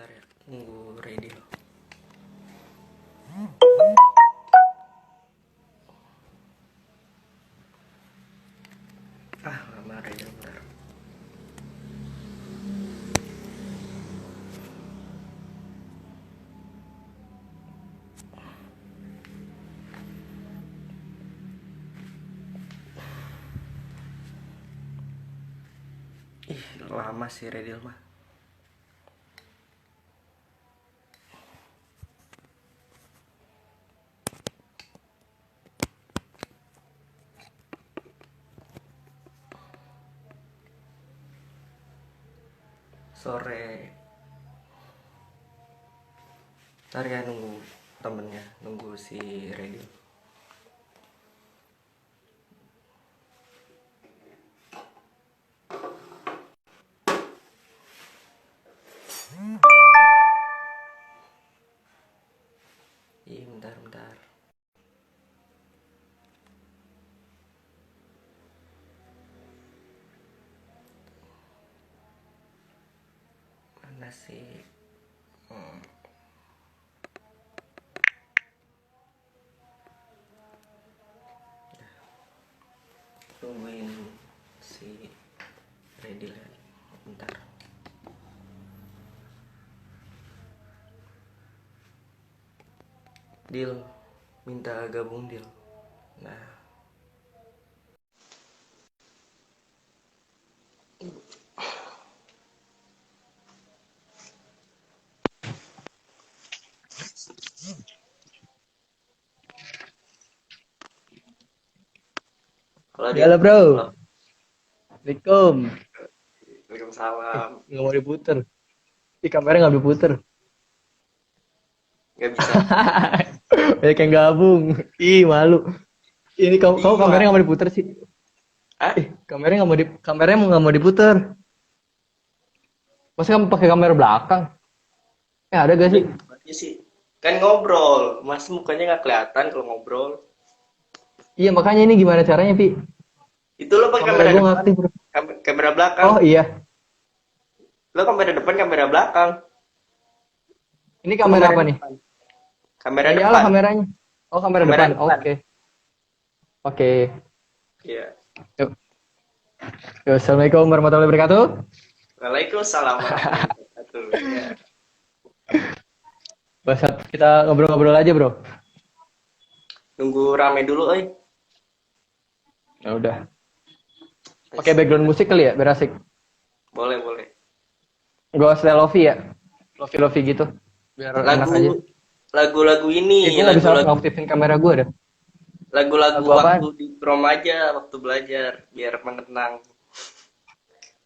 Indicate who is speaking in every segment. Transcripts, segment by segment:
Speaker 1: Bentar ya, nunggu ready loh. Lama ready bentar. Lama sih ready mah. Sore. Ntar ya nunggu temennya, nunggu si ready. Bentar. Mana sih? Tungguin si ready lagi. Bentar. Deal, minta gabung deal. Nah, kalau dia
Speaker 2: Halo bro,
Speaker 1: halo.
Speaker 2: Assalamualaikum.
Speaker 1: Waalaikumsalam.
Speaker 2: Nggak mau diputer. Ih, kameranya nggak diputer.
Speaker 1: Nggak bisa.
Speaker 2: Banyak yang gabung. Ih, malu. Ini kamu
Speaker 1: Iya.
Speaker 2: kameranya nggak mau diputer sih.
Speaker 1: Ah,
Speaker 2: Kameranya nggak mau diputer. Masa kamu pakai kamera belakang? Ada gak
Speaker 1: lah
Speaker 2: sih?
Speaker 1: gimana sih? Kan ngobrol, mas mukanya nggak kelihatan kalau ngobrol.
Speaker 2: Iya, makanya ini gimana caranya, Pi?
Speaker 1: Itu lo pakai
Speaker 2: Kamera
Speaker 1: kamera
Speaker 2: gue nggak
Speaker 1: depan,
Speaker 2: aktif, bro.
Speaker 1: kamera belakang.
Speaker 2: Oh iya,
Speaker 1: Lo kamera depan, kamera belakang.
Speaker 2: ini
Speaker 1: Lo
Speaker 2: kamera
Speaker 1: kamera
Speaker 2: apa nih?
Speaker 1: depan. Kamera
Speaker 2: Ya iyalah
Speaker 1: depan.
Speaker 2: kameranya. Oh, kamera
Speaker 1: Kamera
Speaker 2: depan.
Speaker 1: depan.
Speaker 2: Oke. Oke.
Speaker 1: Iya.
Speaker 2: Yuk. Yuk, Assalamualaikum warahmatullahi wabarakatuh.
Speaker 1: Waalaikumsalam warahmatullahi wabarakatuh. Ya.
Speaker 2: Bahasa kita ngobrol-ngobrol aja, bro.
Speaker 1: Nunggu rame dulu, oi.
Speaker 2: Ya udah. Pakai background musik kali ya, biar asik.
Speaker 1: Boleh, boleh.
Speaker 2: Gue style lofi ya, lofi gitu, biar enak
Speaker 1: Lagu
Speaker 2: aja.
Speaker 1: lagu-lagu ini,
Speaker 2: Gue nggak bisa
Speaker 1: lagu-lagu
Speaker 2: ngaktifin kamera gue dah.
Speaker 1: lagu-lagu
Speaker 2: Lagu
Speaker 1: waktu
Speaker 2: apaan?
Speaker 1: di prom aja, waktu belajar biar mengenang.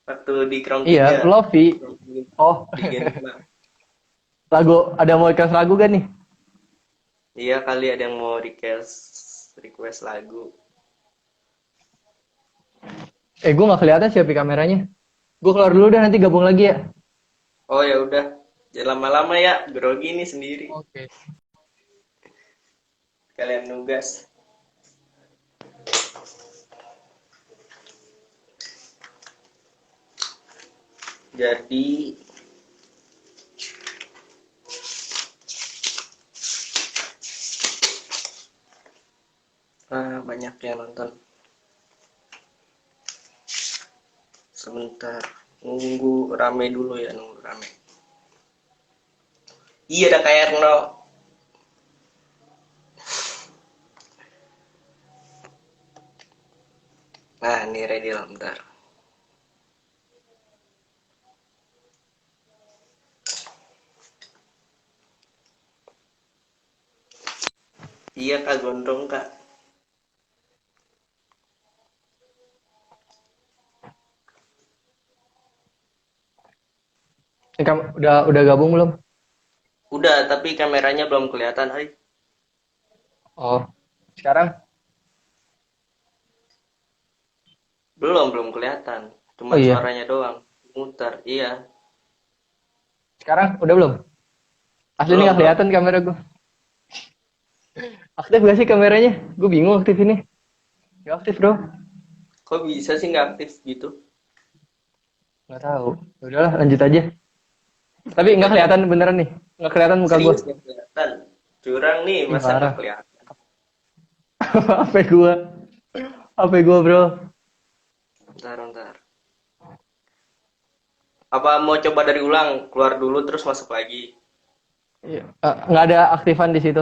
Speaker 1: Waktu di Krong
Speaker 2: Iya,
Speaker 1: 3
Speaker 2: lofi. Oh,
Speaker 1: di Gen 5.
Speaker 2: lagu ada mau request lagu kan nih?
Speaker 1: Iya kali ada yang mau request lagu.
Speaker 2: Gue nggak kelihatan siapa kameranya. Gue keluar dulu dah, nanti gabung lagi ya.
Speaker 1: Oh ya udah, jangan lama-lama ya, grogi nih sendiri.
Speaker 2: Oke.
Speaker 1: Kalian nugas. Jadi banyak yang nonton. Sebentar, nunggu rame dulu ya, nunggu rame. Iya ada kayak Erno. Nah, ini ready lah, bentar. Iya Kak Gondrong Kak.
Speaker 2: Ini udah gabung belum?
Speaker 1: Udah, tapi kameranya belum kelihatan. Hai.
Speaker 2: Oh, sekarang?
Speaker 1: Belum kelihatan.
Speaker 2: Oh
Speaker 1: Cuman
Speaker 2: iya,
Speaker 1: suaranya doang. Muter. Iya.
Speaker 2: sekarang udah belum? Asli ini
Speaker 1: Belum,
Speaker 2: nggak
Speaker 1: belum.
Speaker 2: kelihatan kamera gue. Aktif gak sih kameranya? Gue bingung aktif ini. Gak aktif bro.
Speaker 1: Kok bisa sih nggak aktif gitu?
Speaker 2: Nggak tahu. Ya udahlah, lanjut aja. Tapi nggak kelihatan beneran nih. Nggak kelihatan muka gue.
Speaker 1: Serius nggak kelihatan. Curang nih,
Speaker 2: Ih,
Speaker 1: masa nggak
Speaker 2: parah.
Speaker 1: kelihatan?
Speaker 2: HP gue. HP gue, bro.
Speaker 1: Bentar. Apa mau coba dari ulang? Keluar dulu terus masuk lagi.
Speaker 2: Iya. Nggak ada aktifan di situ.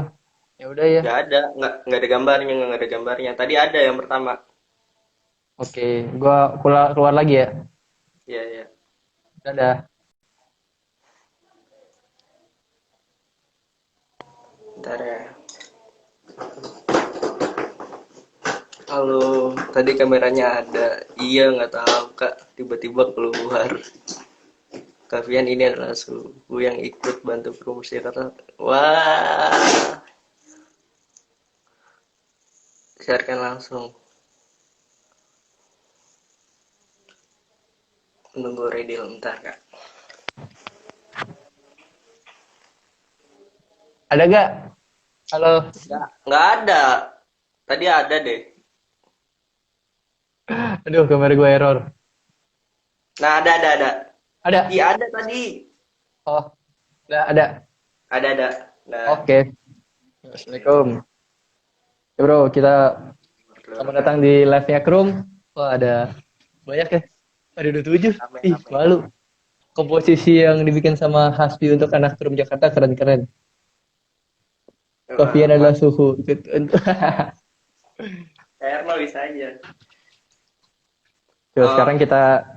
Speaker 2: Ya udah ya.
Speaker 1: Nggak ada gambarnya, nggak ada gambarnya. Tadi ada yang pertama.
Speaker 2: Oke, gua keluar lagi ya.
Speaker 1: Iya, iya.
Speaker 2: Dadah.
Speaker 1: Bentar ya. Halo, tadi kameranya ada. Iya, nggak tahu Kak. Tiba-tiba keluar. Kavian ini adalah suhu yang ikut bantu promosi kata. Wah, siarkan langsung. Menunggu ready bentar Kak.
Speaker 2: Ada gak? Halo.
Speaker 1: Nggak ada. Tadi ada deh.
Speaker 2: Aduh, kamera gue error.
Speaker 1: Nah, ada.
Speaker 2: Ada.
Speaker 1: Iya, ada tadi.
Speaker 2: Oh, ada.
Speaker 1: Ada. Nah,
Speaker 2: Oke. Assalamualaikum. Ya bro, kita selamat datang di live-nya Krum. Wah, ada banyak ya. Ada 27. Ih,
Speaker 1: Rame.
Speaker 2: malu. Komposisi yang dibikin sama Hasbi untuk anak Krum Jakarta keren-keren. Kopian adalah suhu.
Speaker 1: Erno bisa aja.
Speaker 2: Terus sekarang kita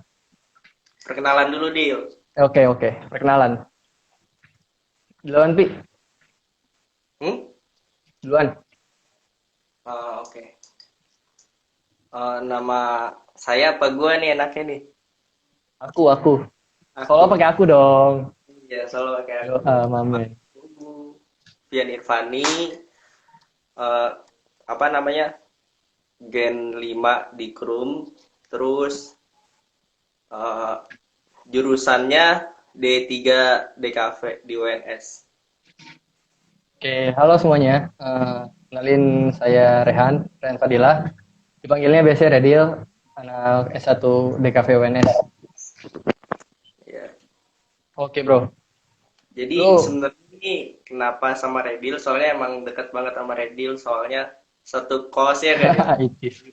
Speaker 1: Perkenalan dulu, Dil.
Speaker 2: Oke. Perkenalan. Duluan, Pi. Duluan.
Speaker 1: Oke. Nama saya apa gua nih enaknya nih?
Speaker 2: Aku. Kalau pakai aku dong.
Speaker 1: Iya, selalu pakai
Speaker 2: Yo, mamen.
Speaker 1: Pian Irfani. Apa namanya? Gen 5 di Krum. Terus jurusannya D3 DKV di UNS.
Speaker 2: Oke, halo semuanya. Kenalin saya Rehan Fadilah. Dipanggilnya biasanya Redil, anak S1 DKV UNS.
Speaker 1: Ya.
Speaker 2: Oke, bro.
Speaker 1: Jadi sebenarnya ini kenapa sama Redil? Soalnya emang dekat banget sama Redil. Soalnya satu kos ya kan?
Speaker 2: Itis.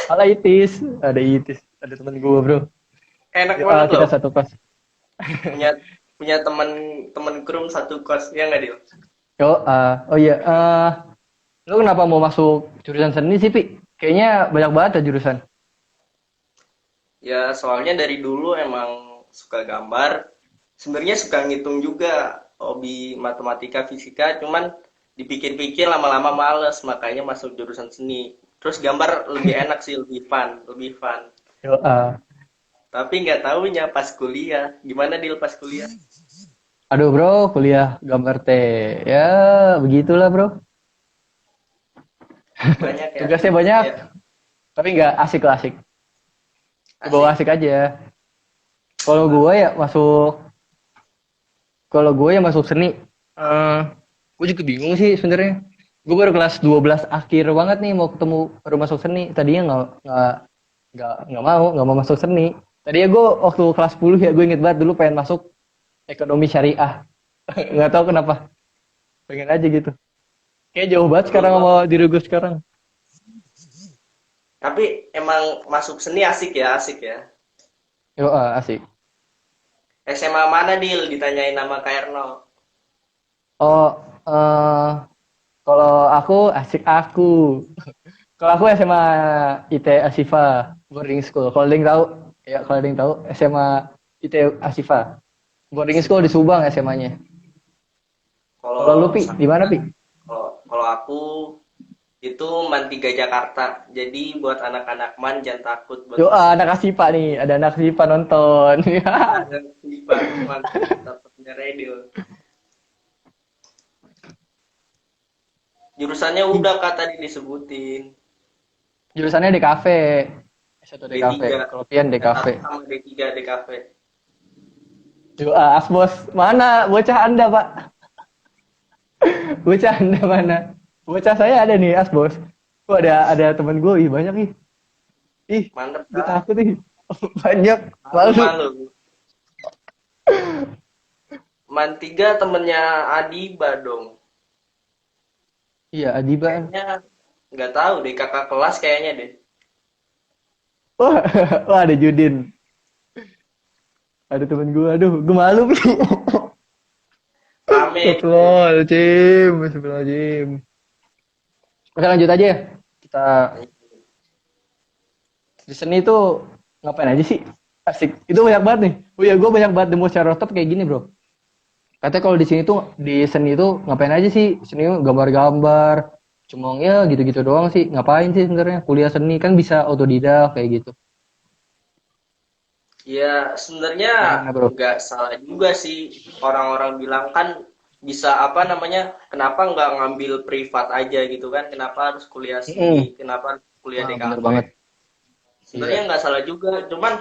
Speaker 2: Halo Itis. Ada Itis. Ada temen gue, bro.
Speaker 1: Enak banget
Speaker 2: kita
Speaker 1: loh.
Speaker 2: satu kos.
Speaker 1: punya temen Krum satu kos ya nggak Dil?
Speaker 2: Oh iya. Lu kenapa mau masuk jurusan seni sih, Pi? Kayaknya banyak banget ya jurusan.
Speaker 1: Ya soalnya dari dulu emang suka gambar. Sebenarnya suka ngitung juga, hobi matematika, fisika. Cuman dipikir-pikir lama-lama males, makanya masuk jurusan seni. Terus gambar lebih enak sih, lebih fun. Tapi nggak taunya pas kuliah. Gimana Dil pas kuliah?
Speaker 2: Aduh bro, kuliah gambar teh. Ya, begitulah bro.
Speaker 1: Banyak ya?
Speaker 2: Tugasnya banyak,
Speaker 1: Ya.
Speaker 2: tapi nggak asik. Bawa asik aja. Kalau gue ya masuk seni, gue juga bingung sih sebenarnya. Gue baru kelas 12 akhir banget nih mau ketemu baru masuk seni. Tadinya nggak mau masuk seni. Tadinya gue waktu kelas 10 ya gue inget banget dulu pengen masuk ekonomi syariah. Nggak tahu kenapa. Pengen aja gitu. Kayak jauh banget sekarang sama diri gue sekarang.
Speaker 1: Tapi emang masuk seni asik ya.
Speaker 2: Asik.
Speaker 1: SMA mana Dil? Ditanyain nama Kak Erno.
Speaker 2: Kalau aku asik aku. Kalau aku SMA IT Asifa boarding school. Kalau ada yang tahu SMA IT Asifa boarding school di Subang SMA-nya. Kalau lu Pi, di mana Pi?
Speaker 1: Kalau aku itu MAN 3 Jakarta. Jadi buat anak-anak MAN jangan takut buat
Speaker 2: Anak Asifa nih, ada anak Asifa nonton.
Speaker 1: ada Asifa dapatnya radio. Jurusannya udah Kak tadi disebutin.
Speaker 2: Jurusannya DKV. S1 DKV. Kalau Pian DKV.
Speaker 1: Sama D3 DKV.
Speaker 2: Asbos. Mana bocah Anda, Pak? Bocah Anda mana? Bocah saya ada nih, Asbos. Ada teman gue, banyak nih.
Speaker 1: Mantep,
Speaker 2: gue takut nih. Banyak. Malu.
Speaker 1: Man 3 temennya Adiba dong.
Speaker 2: Iya, Adiba.
Speaker 1: Kayaknya nggak tahu deh, kakak kelas kayaknya deh.
Speaker 2: Wah, wah ada Judin. Ada temen gue, aduh, gue malu.
Speaker 1: Rame itu.
Speaker 2: Astagfirullahaladzim, astagfirullahaladzim. Oke lanjut aja ya. Kita di seni itu ngapain aja sih? Asik. Itu banyak banget nih. Oh iya, gue banyak banget demo secara top kayak gini bro. Katanya kalau di sini tuh di seni itu ngapain aja sih? Seni gambar-gambar, cuma ya gitu-gitu doang sih. Ngapain sih sebenarnya? Kuliah seni kan bisa otodidak kayak gitu.
Speaker 1: Ya, sebenarnya
Speaker 2: Gimana bro?
Speaker 1: nggak salah juga sih. Orang-orang bilang kan bisa apa namanya, kenapa nggak ngambil privat aja gitu kan? Kenapa harus kuliah
Speaker 2: Mm-mm.
Speaker 1: seni? Kenapa harus kuliah
Speaker 2: Wah bener
Speaker 1: DKV?
Speaker 2: banget.
Speaker 1: Sebenarnya
Speaker 2: Iya.
Speaker 1: nggak salah juga. Cuman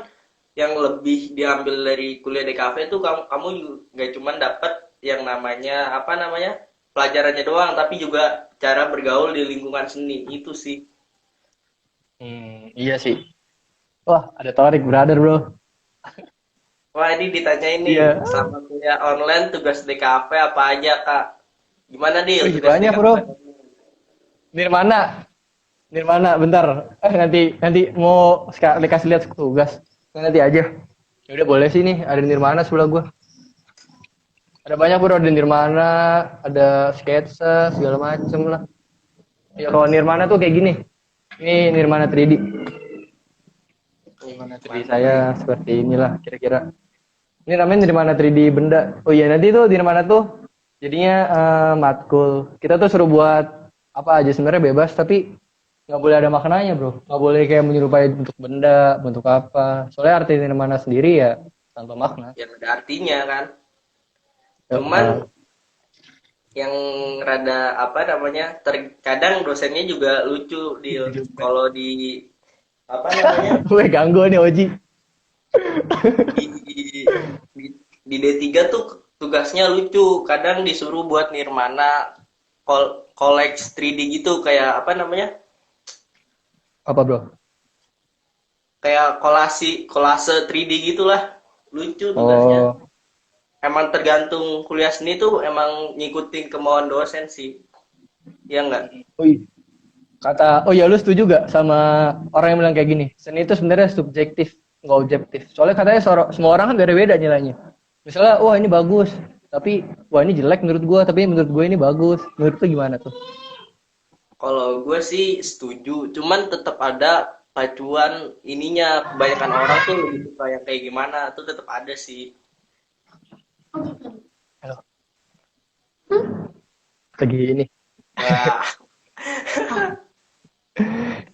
Speaker 1: yang lebih diambil dari kuliah DKV itu kamu nggak cuman dapat yang namanya apa namanya pelajarannya doang, tapi juga cara bergaul di lingkungan seni itu sih.
Speaker 2: Iya sih. Wah ada Torik brother bro.
Speaker 1: Wah, ini ditanya ini
Speaker 2: Iya.
Speaker 1: selama kuliah online tugas DKV apa aja kak? Gimana Dil
Speaker 2: Wih
Speaker 1: tugas
Speaker 2: banyak
Speaker 1: DKV?
Speaker 2: bro. Nirmana. Nirmana, bentar. Nanti mau kasih lihat tugas. Nanti aja. Ya udah boleh sih nih, ada Nirmana sebelah gua. Ada banyak bro, ada Nirmana, ada sketsa, segala macem lah. Ya kalau Nirmana tuh kayak gini. Ini Nirmana 3D. Nirmana 3D saya seperti inilah kira-kira. Ini namanya Nirmana 3D benda. Oh iya, nanti tuh Nirmana tuh jadinya matkul. Kita tuh suruh buat apa aja sebenarnya bebas, tapi nggak boleh ada maknanya bro, nggak boleh kayak menyerupai bentuk benda, bentuk apa, soalnya arti nirmana sendiri ya tanpa makna.
Speaker 1: Yang ada artinya kan.
Speaker 2: Ya,
Speaker 1: Cuman yang rada apa namanya terkadang dosennya juga lucu Dil. Kalau di apa namanya
Speaker 2: gue ganggu nih Oji.
Speaker 1: di, di, di D3 tuh tugasnya lucu. Kadang disuruh buat nirmana collect 3D gitu kayak apa namanya?
Speaker 2: Apa bro?
Speaker 1: Kayak kolase 3D gitulah. Lucu tugasnya.
Speaker 2: Oh,
Speaker 1: Emang tergantung kuliah seni tuh emang ngikutin kemauan dosen sih. Ya enggak?
Speaker 2: ui. Oh ya lu setuju gak sama orang yang bilang kayak gini? Seni itu sebenarnya subjektif, nggak objektif. Soalnya katanya semua orang kan beda-beda nilainya. Misalnya, wah ini bagus, tapi wah ini jelek menurut gue, tapi menurut gue ini bagus. Menurut lu gimana tuh?
Speaker 1: Kalau gue sih setuju, cuman tetap ada pacuan ininya. Kebanyakan orang tuh lebih suka yang kayak gimana, tuh tetap ada sih.
Speaker 2: Halo, lagi ini.
Speaker 1: Wah,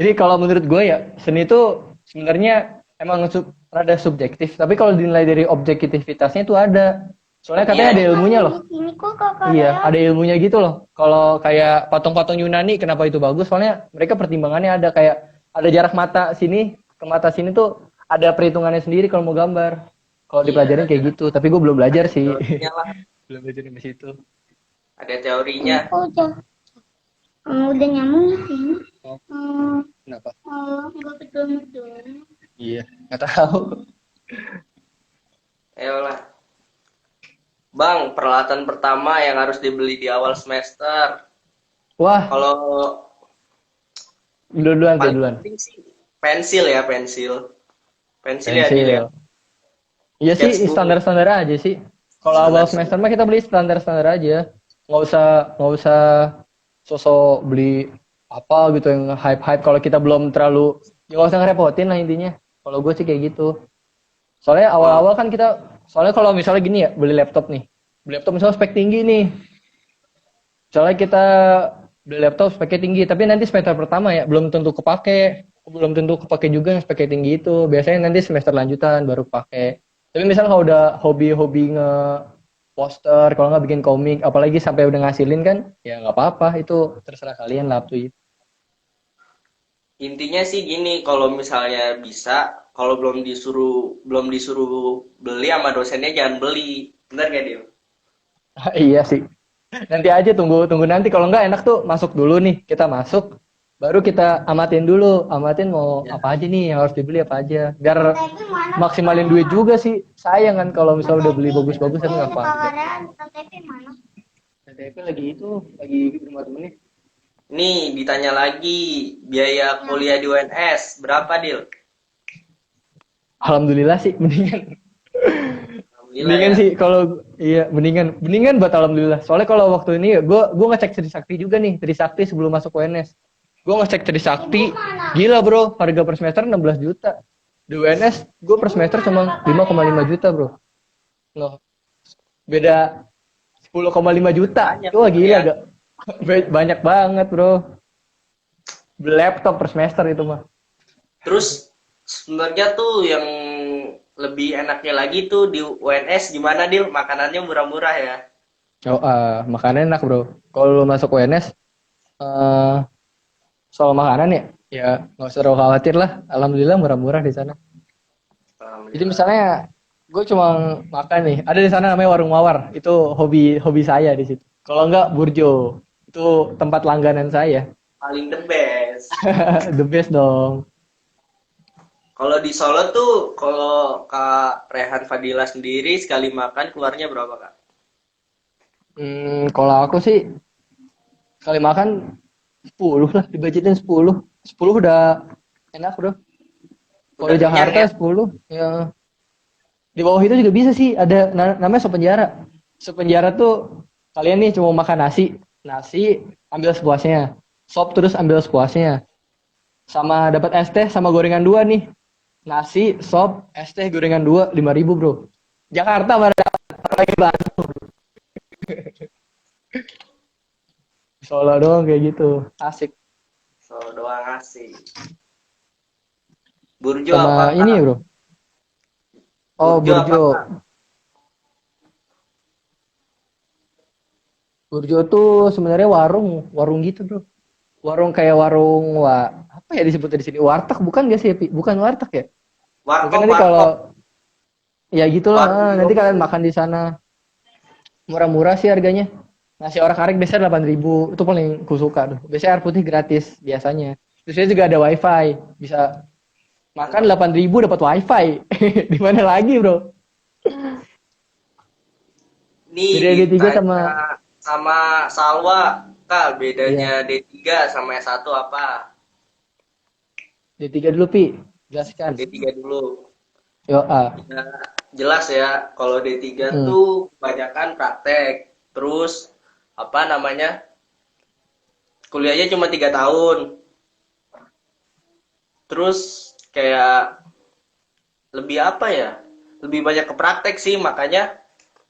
Speaker 2: Jadi kalau menurut gue ya seni itu sebenarnya emang rada subjektif, tapi kalau dinilai dari objektivitasnya itu ada. Soalnya katanya ada
Speaker 1: iya,
Speaker 2: ilmunya loh.
Speaker 3: Ini kok kakak
Speaker 2: Iya,
Speaker 3: ya?
Speaker 2: ada ilmunya gitu loh. Kalau kayak patung-patung Yunani, kenapa itu bagus? Soalnya mereka pertimbangannya ada kayak ada jarak mata sini ke mata sini tuh ada perhitungannya sendiri kalau mau gambar. Kalau
Speaker 1: iya,
Speaker 2: dipelajarin kayak gitu, tapi gue belum belajar sih.
Speaker 1: teorinya lah,
Speaker 2: Belum belajar di situ.
Speaker 1: ada
Speaker 3: Ini
Speaker 1: teorinya.
Speaker 3: kok udah nyambung sih.
Speaker 2: Oh,
Speaker 3: Hmm,
Speaker 2: kenapa?
Speaker 3: nggak betul-betul.
Speaker 2: Iya, nggak tahu.
Speaker 1: Ayolah. Bang, peralatan pertama yang harus dibeli di awal semester.
Speaker 2: Wah,
Speaker 1: Kalau
Speaker 2: duluan,
Speaker 1: paling
Speaker 2: duluan.
Speaker 1: penting sih pensil ya, pensil. Pensil ya, Dil ya.
Speaker 2: Pensil. Iya sih,
Speaker 1: Sketchbook.
Speaker 2: standar-standar aja sih. Kalau awal semester mah kita beli standar-standar aja. Nggak usah sosok beli apa gitu yang hype-hype kalau kita belum terlalu ya nggak usah ngerepotin lah intinya. Kalau gue sih kayak gitu. Soalnya awal-awal kan soalnya kalau misalnya gini ya, beli laptop misalnya spek tinggi nih. Soalnya kita beli laptop speknya tinggi, tapi nanti semester pertama ya belum tentu kepake juga yang speknya tinggi itu. Biasanya nanti semester lanjutan baru pakai. Tapi misalnya kalau udah hobi-hobi poster, kalau nggak bikin komik, apalagi sampai udah ngasilin kan, ya nggak apa-apa, itu terserah kalian lah tuh.
Speaker 1: Intinya sih gini, kalau misalnya bisa, kalau belum disuruh beli sama dosennya jangan beli. Bener gak, Dil?
Speaker 2: Iya sih. Nanti aja tunggu nanti kalau nggak enak tuh masuk dulu nih, kita masuk. Baru kita amatin mau
Speaker 1: Ya.
Speaker 2: apa aja nih yang harus dibeli apa aja. Biar
Speaker 3: KTP mana?
Speaker 2: maksimalin duit juga sih. Sayang kan kalau misalnya udah beli bagus-bagus tapi nggak pakai.
Speaker 3: Tawaran KTP mana?
Speaker 2: KTP lagi di rumah temen nih.
Speaker 1: Nih ditanya lagi, biaya kuliah di UNS berapa, Dil?
Speaker 2: Alhamdulillah sih mendingan.
Speaker 1: Alhamdulillah
Speaker 2: Mendingan
Speaker 1: ya.
Speaker 2: sih kalau iya mendingan buat alhamdulillah. Soalnya kalau waktu ini gue ngecek Trisakti juga nih, Trisakti sebelum masuk UNS. Gue ngecek Trisakti, gila bro, harga per semester 16 juta. Di UNS gue per semester cuma 5,5 juta bro. Loh, beda 10,5 juta.
Speaker 1: Banyak,
Speaker 2: Wah gila
Speaker 1: ya.
Speaker 2: gak? Banyak banget bro. Beli laptop per semester itu mah.
Speaker 1: Terus sebenarnya tuh yang lebih enaknya lagi tuh di UNS gimana, Dil? Makanannya murah-murah ya.
Speaker 2: Oh, makanan enak bro. Kalau lu masuk UNS, eh soal makanan ya nggak usah terlalu khawatir lah. Alhamdulillah murah-murah di sana. Jadi
Speaker 1: Alhamdulillah.
Speaker 2: misalnya gue cuma makan nih, ada di sana namanya warung mawar. Itu hobi saya di situ. Kalau enggak Burjo, itu tempat langganan saya.
Speaker 1: Paling the best.
Speaker 2: The best dong.
Speaker 1: Kalau di Solo tuh, kalau Kak Rehan Fadila sendiri sekali makan keluarnya berapa, Kak?
Speaker 2: Kalau aku sih kali makan 10 lah, dibajetin 10. 10 udah enak bro. Kalau
Speaker 1: Udah
Speaker 2: di
Speaker 1: kenyang
Speaker 2: Jakarta
Speaker 1: ya?
Speaker 2: 10 ya. Di bawah itu juga bisa sih, ada namanya sop penjara. Sop penjara tuh kalian nih cuma makan nasi ambil sepuasnya. Sop terus ambil sepuasnya. Sama dapat es teh sama gorengan dua nih. Nasi, sop, es teh, gorengan dua, 5.000 bro. Jakarta mana lagi Bandung. Solo doang kayak gitu. Asik.
Speaker 1: Solo doang asik. Burjo apa,
Speaker 2: Sama ini
Speaker 1: Kak?
Speaker 2: ya bro. Oh
Speaker 1: Burjo apa,
Speaker 2: Burjo.
Speaker 1: Kak?
Speaker 2: Burjo tuh sebenarnya warung gitu bro. Warung kayak apa ya disebutnya di sini? Warteg bukan gak sih? Bukan warteg ya? Mungkin
Speaker 1: Warkop,
Speaker 2: nanti kalau
Speaker 1: warkop.
Speaker 2: ya gitulah,
Speaker 1: Warung
Speaker 2: nanti kalian
Speaker 1: Indomie.
Speaker 2: makan di sana. Murah-murah sih harganya. Nasi orak-arik biasanya 8.000, itu paling kusuka tuh. Biasanya air putih gratis biasanya. Terus dia juga ada wifi, bisa makan 8.000 dapat wifi. Di mana lagi bro?
Speaker 1: Nih
Speaker 2: Beda D3 sama
Speaker 1: ditanya sama Salwa, Kak,
Speaker 2: iya,
Speaker 1: bedanya D3 sama S1 apa?
Speaker 2: D3 dulu Pi, jelaskan.
Speaker 1: D3 dulu.
Speaker 2: Yo
Speaker 1: Ya, jelas ya, kalau D3
Speaker 2: Hmm.
Speaker 1: tuh kebanyakan praktek. Terus, apa namanya, kuliahnya cuma 3 tahun. Terus, kayak lebih apa ya, lebih banyak ke praktek sih. Makanya,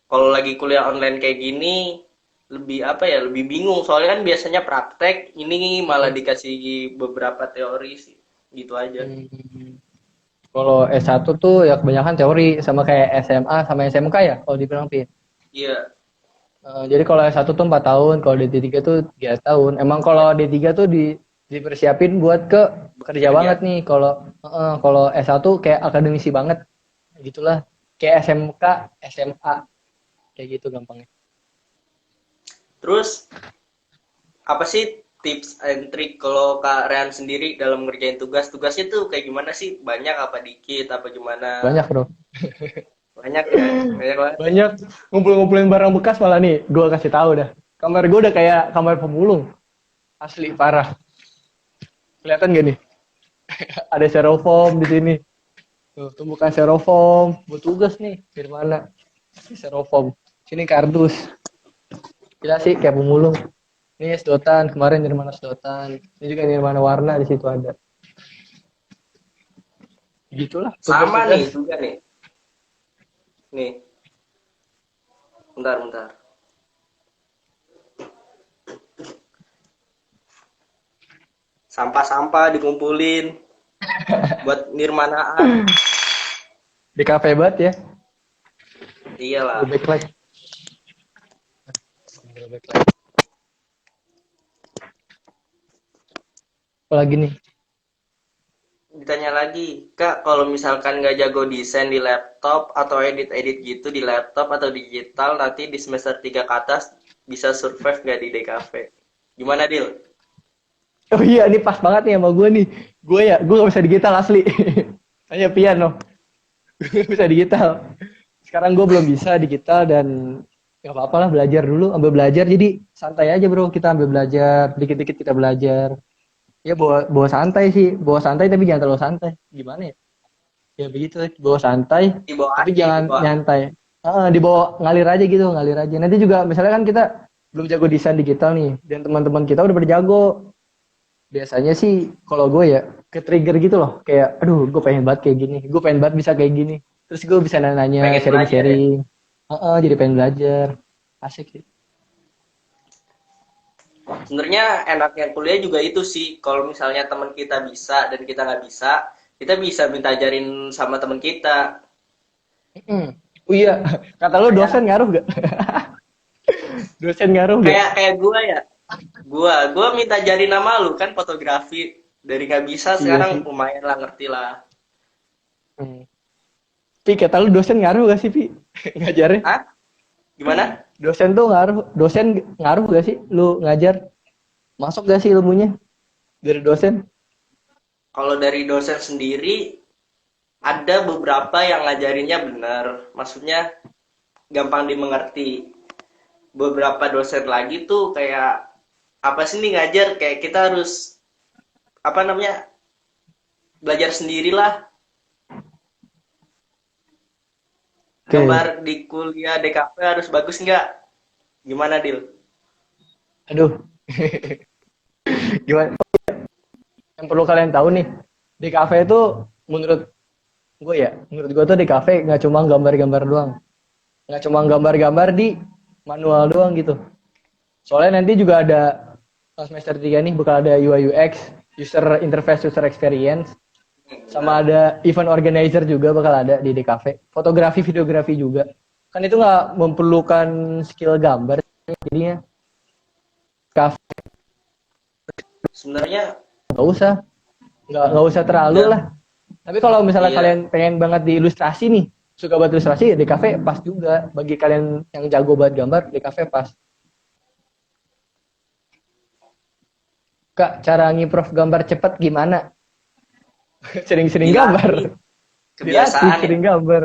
Speaker 1: kalau lagi kuliah online kayak gini, lebih apa ya, lebih bingung. Soalnya kan biasanya praktek, ini malah dikasih beberapa teori sih. Gitu aja.
Speaker 2: Hmm. Kalau S1 tuh ya kebanyakan teori sama kayak SMA sama SMK ya kalau dibilang Pi.
Speaker 1: Iya,
Speaker 2: Jadi kalau S1 tuh 4 tahun, kalau D3 tuh 3 tahun. Emang kalau D3 tuh dipersiapin buat ke kerja
Speaker 1: kerja.
Speaker 2: banget nih. Kalau S1 kayak akademisi banget. Gitulah. Kayak SMK, SMA. Kayak gitu gampangnya.
Speaker 1: Terus, apa sih tips and trick kalau Kak Rehan sendiri dalam ngerjain tugas? Tugasnya tuh kayak gimana sih? Banyak apa dikit apa gimana?
Speaker 2: Banyak, Bro.
Speaker 1: Banyak ya, banyak banget.
Speaker 2: Banyak ngumpul-ngumpulin barang bekas malah nih. Gue kasih tahu dah. Kamar gue udah kayak kamar pemulung. Asli parah. Kelihatan gak nih? Ada styrofoam di sini. Tuh, tumpukan styrofoam. Buat tugas nih. Dari mana? Styrofoam. Sini kardus. Gila sih kayak pemulung. Ini sedotan. Kemarin Nirmana sedotan. Ini juga Nirmana warna di situ ada. Gitulah.
Speaker 1: Sama nih
Speaker 2: Tugas-tugas.
Speaker 1: juga nih. Nih, bentar. Sampah-sampah dikumpulin buat nirmanaan.
Speaker 2: Di kafe banget ya.
Speaker 1: Iyalah.
Speaker 2: Backlight. Apalagi nih?
Speaker 1: Ditanya lagi, Kak, kalau misalkan nggak jago desain di laptop atau edit-edit gitu di laptop atau digital, nanti di semester 3 ke atas bisa survive nggak di DKV? Gimana, Dil?
Speaker 2: Oh iya, ini pas banget nih sama gue nih. Gue gak bisa digital asli. Hanya piano. Gue bisa digital. Sekarang gue belum bisa digital dan nggak apa-apa lah, belajar dulu, ambil belajar. Jadi santai aja bro, kita ambil belajar, dikit-dikit kita belajar. Ya bawa bawa santai sih, bawa santai tapi jangan terlalu santai. Gimana ya? Ya begitu, bawa santai
Speaker 1: Di bawah
Speaker 2: tapi
Speaker 1: aja, di
Speaker 2: jangan
Speaker 1: bawah.
Speaker 2: nyantai. Dibawa ngalir aja gitu, ngalir aja. Nanti juga misalnya kan kita belum jago desain digital nih, dan teman-teman kita udah berjago. Biasanya sih kalau gue ya ke trigger gitu loh, kayak aduh gue pengen banget kayak gini, gue pengen banget bisa kayak gini. Terus gue bisa nanya,
Speaker 1: Pengen belajar ya.
Speaker 2: sharing-sharing. Jadi pengen belajar. Asik sih.
Speaker 1: Sebenarnya enaknya kuliah juga itu sih. Kalau misalnya teman kita bisa dan kita nggak bisa, kita bisa minta ajarin sama teman kita.
Speaker 2: Oh iya, kata lu
Speaker 1: Kayak
Speaker 2: dosen ngaruh gak? Dosen ngaruh gak?
Speaker 1: kayak kayak gua ya. Gua minta ajarin nama lu kan fotografi. Dari nggak bisa
Speaker 2: Iya
Speaker 1: sekarang
Speaker 2: sih.
Speaker 1: lumayan lah ngerti lah.
Speaker 2: Hmm. Pi, kata lu dosen ngaruh gak sih, Pi? Ngajarnya?
Speaker 1: Hah? Gimana?
Speaker 2: Dosen ngaruh gak sih lu ngajar? Masuk gak sih ilmunya dari dosen?
Speaker 1: Kalau dari dosen sendiri ada beberapa yang ngajarinnya benar. Maksudnya gampang dimengerti. Beberapa dosen lagi tuh kayak apa sih nih ngajar kayak kita harus apa namanya belajar sendirilah.
Speaker 2: Oke.
Speaker 1: Gambar di kuliah DKV harus bagus nggak? Gimana, Dil?
Speaker 2: Aduh, gimana? Yang perlu kalian tahu nih, di kafe itu menurut gue tuh di kafe nggak cuma gambar-gambar doang, nggak cuma gambar-gambar di manual doang gitu. Soalnya nanti juga ada semester 3 nih bakal ada UI UX, user interface user experience, sama ada event organizer juga bakal ada di DKV. Fotografi, videografi juga. Kan itu nggak memerlukan skill gambar, jadinya kafe
Speaker 1: Sebenarnya
Speaker 2: nggak usah, nggak usah terlalu
Speaker 1: dan
Speaker 2: lah. Tapi kalau misalnya
Speaker 1: iya,
Speaker 2: kalian pengen banget di ilustrasi nih, suka buat ilustrasi, di kafe pas juga. Bagi kalian yang jago buat gambar, di kafe pas. Kak, cara ngiprove gambar cepet gimana? Sering-sering
Speaker 1: dilatih
Speaker 2: gambar. Dilatih,
Speaker 1: kebiasaan ya.
Speaker 2: sering gambar.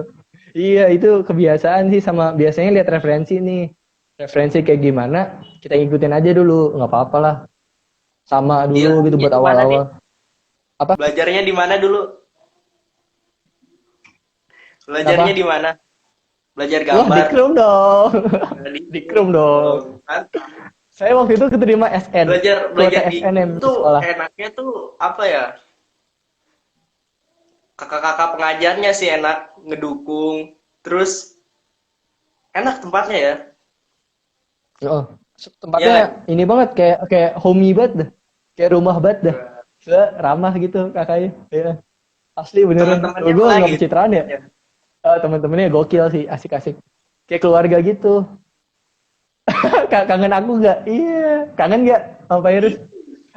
Speaker 2: Iya, itu kebiasaan sih, sama biasanya lihat referensi nih. Referensi kayak gimana, kita ngikutin aja dulu, nggak apa-apa lah. Sama dulu gitu
Speaker 1: Dilatihnya
Speaker 2: buat
Speaker 1: di mana nih?
Speaker 2: awal-awal. Apa?
Speaker 1: Belajarnya di mana dulu? Belajarnya
Speaker 2: Kenapa?
Speaker 1: di mana? Belajar
Speaker 2: Wah, di
Speaker 1: gambar.
Speaker 2: Chrome dong.
Speaker 1: Di
Speaker 2: Di Chrome dong.
Speaker 1: kan?
Speaker 2: Saya waktu itu keterima SN,
Speaker 1: Belajar
Speaker 2: kuota
Speaker 1: belajar di
Speaker 2: SNM di
Speaker 1: itu
Speaker 2: sekolah.
Speaker 1: enaknya tuh apa ya? Kakak-kakak pengajarnya sih enak ngedukung. Terus enak tempatnya ya.
Speaker 2: Oh,
Speaker 1: Iya kan?
Speaker 2: tempatnya ini banget kayak kayak homey banget dah. Kayak rumah banget dah. Ramah gitu kakaknya. Iya. Asli beneran.
Speaker 1: Teman-temannya
Speaker 2: Gue nggak
Speaker 1: apalagi?
Speaker 2: pencitraan ya. Teman-temannya gokil sih, asik-asik. Kayak keluarga gitu. Kangen aku nggak? Iya. Kangen nggak sama Virus?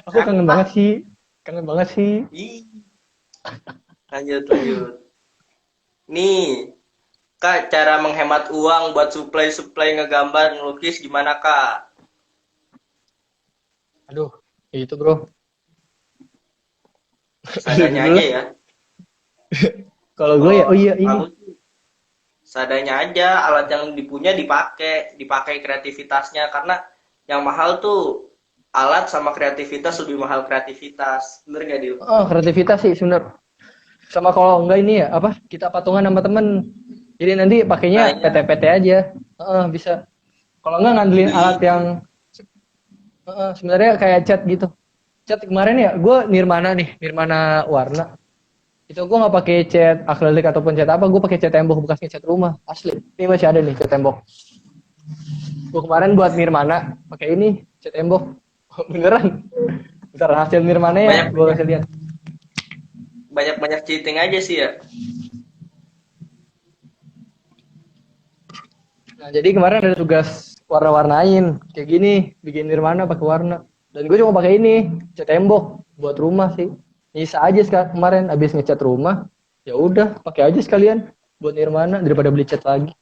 Speaker 2: Aku
Speaker 1: Kangen
Speaker 2: kangen
Speaker 1: lah.
Speaker 2: banget sih. Kangen banget sih.
Speaker 1: Ih, lanjut. Nih, Kak, cara menghemat uang buat supply-supply ngegambar, ngelukis gimana, Kak?
Speaker 2: Aduh, itu bro.
Speaker 1: Seadanya
Speaker 2: Dulu
Speaker 1: aja
Speaker 2: lah.
Speaker 1: ya.
Speaker 2: Kalau gue
Speaker 1: Kalau
Speaker 2: ya, oh iya ini.
Speaker 1: aku sih seadanya aja, alat yang dipunya dipakai kreativitasnya karena yang mahal tuh alat sama kreativitas lebih mahal kreativitas. Bener gak, Dil?
Speaker 2: Oh, kreativitas sih sebenernya. Sama kalau enggak ini ya, apa, kita patungan sama temen. Jadi nanti pakainya
Speaker 1: Nah, iya.
Speaker 2: PT-PT aja. Bisa. Kalau enggak ngandelin
Speaker 1: Beli.
Speaker 2: alat yang sebenarnya kayak cat gitu. Cat kemarin ya, gue Nirmana nih, Nirmana warna. Itu gue nggak pakai cat akrilik ataupun cat apa, gue pakai cat tembok bekas cat rumah. Asli. Ini masih ada nih cat tembok. Gue kemarin buat Nirmana pakai ini cat tembok. Beneran. Bentar hasil Nirmana ya, gue
Speaker 1: Banyak-banyak
Speaker 2: kasih lihat.
Speaker 1: banyak-banyak cheating aja sih ya.
Speaker 2: Nah, jadi kemarin ada tugas warna-warnain kayak gini, bikin Nirmana pakai warna. Dan gue cuma pakai ini, cat tembok buat rumah sih. Nyisa aja kemarin abis ngecat rumah, ya udah pakai aja sekalian buat Nirmana daripada beli cat lagi.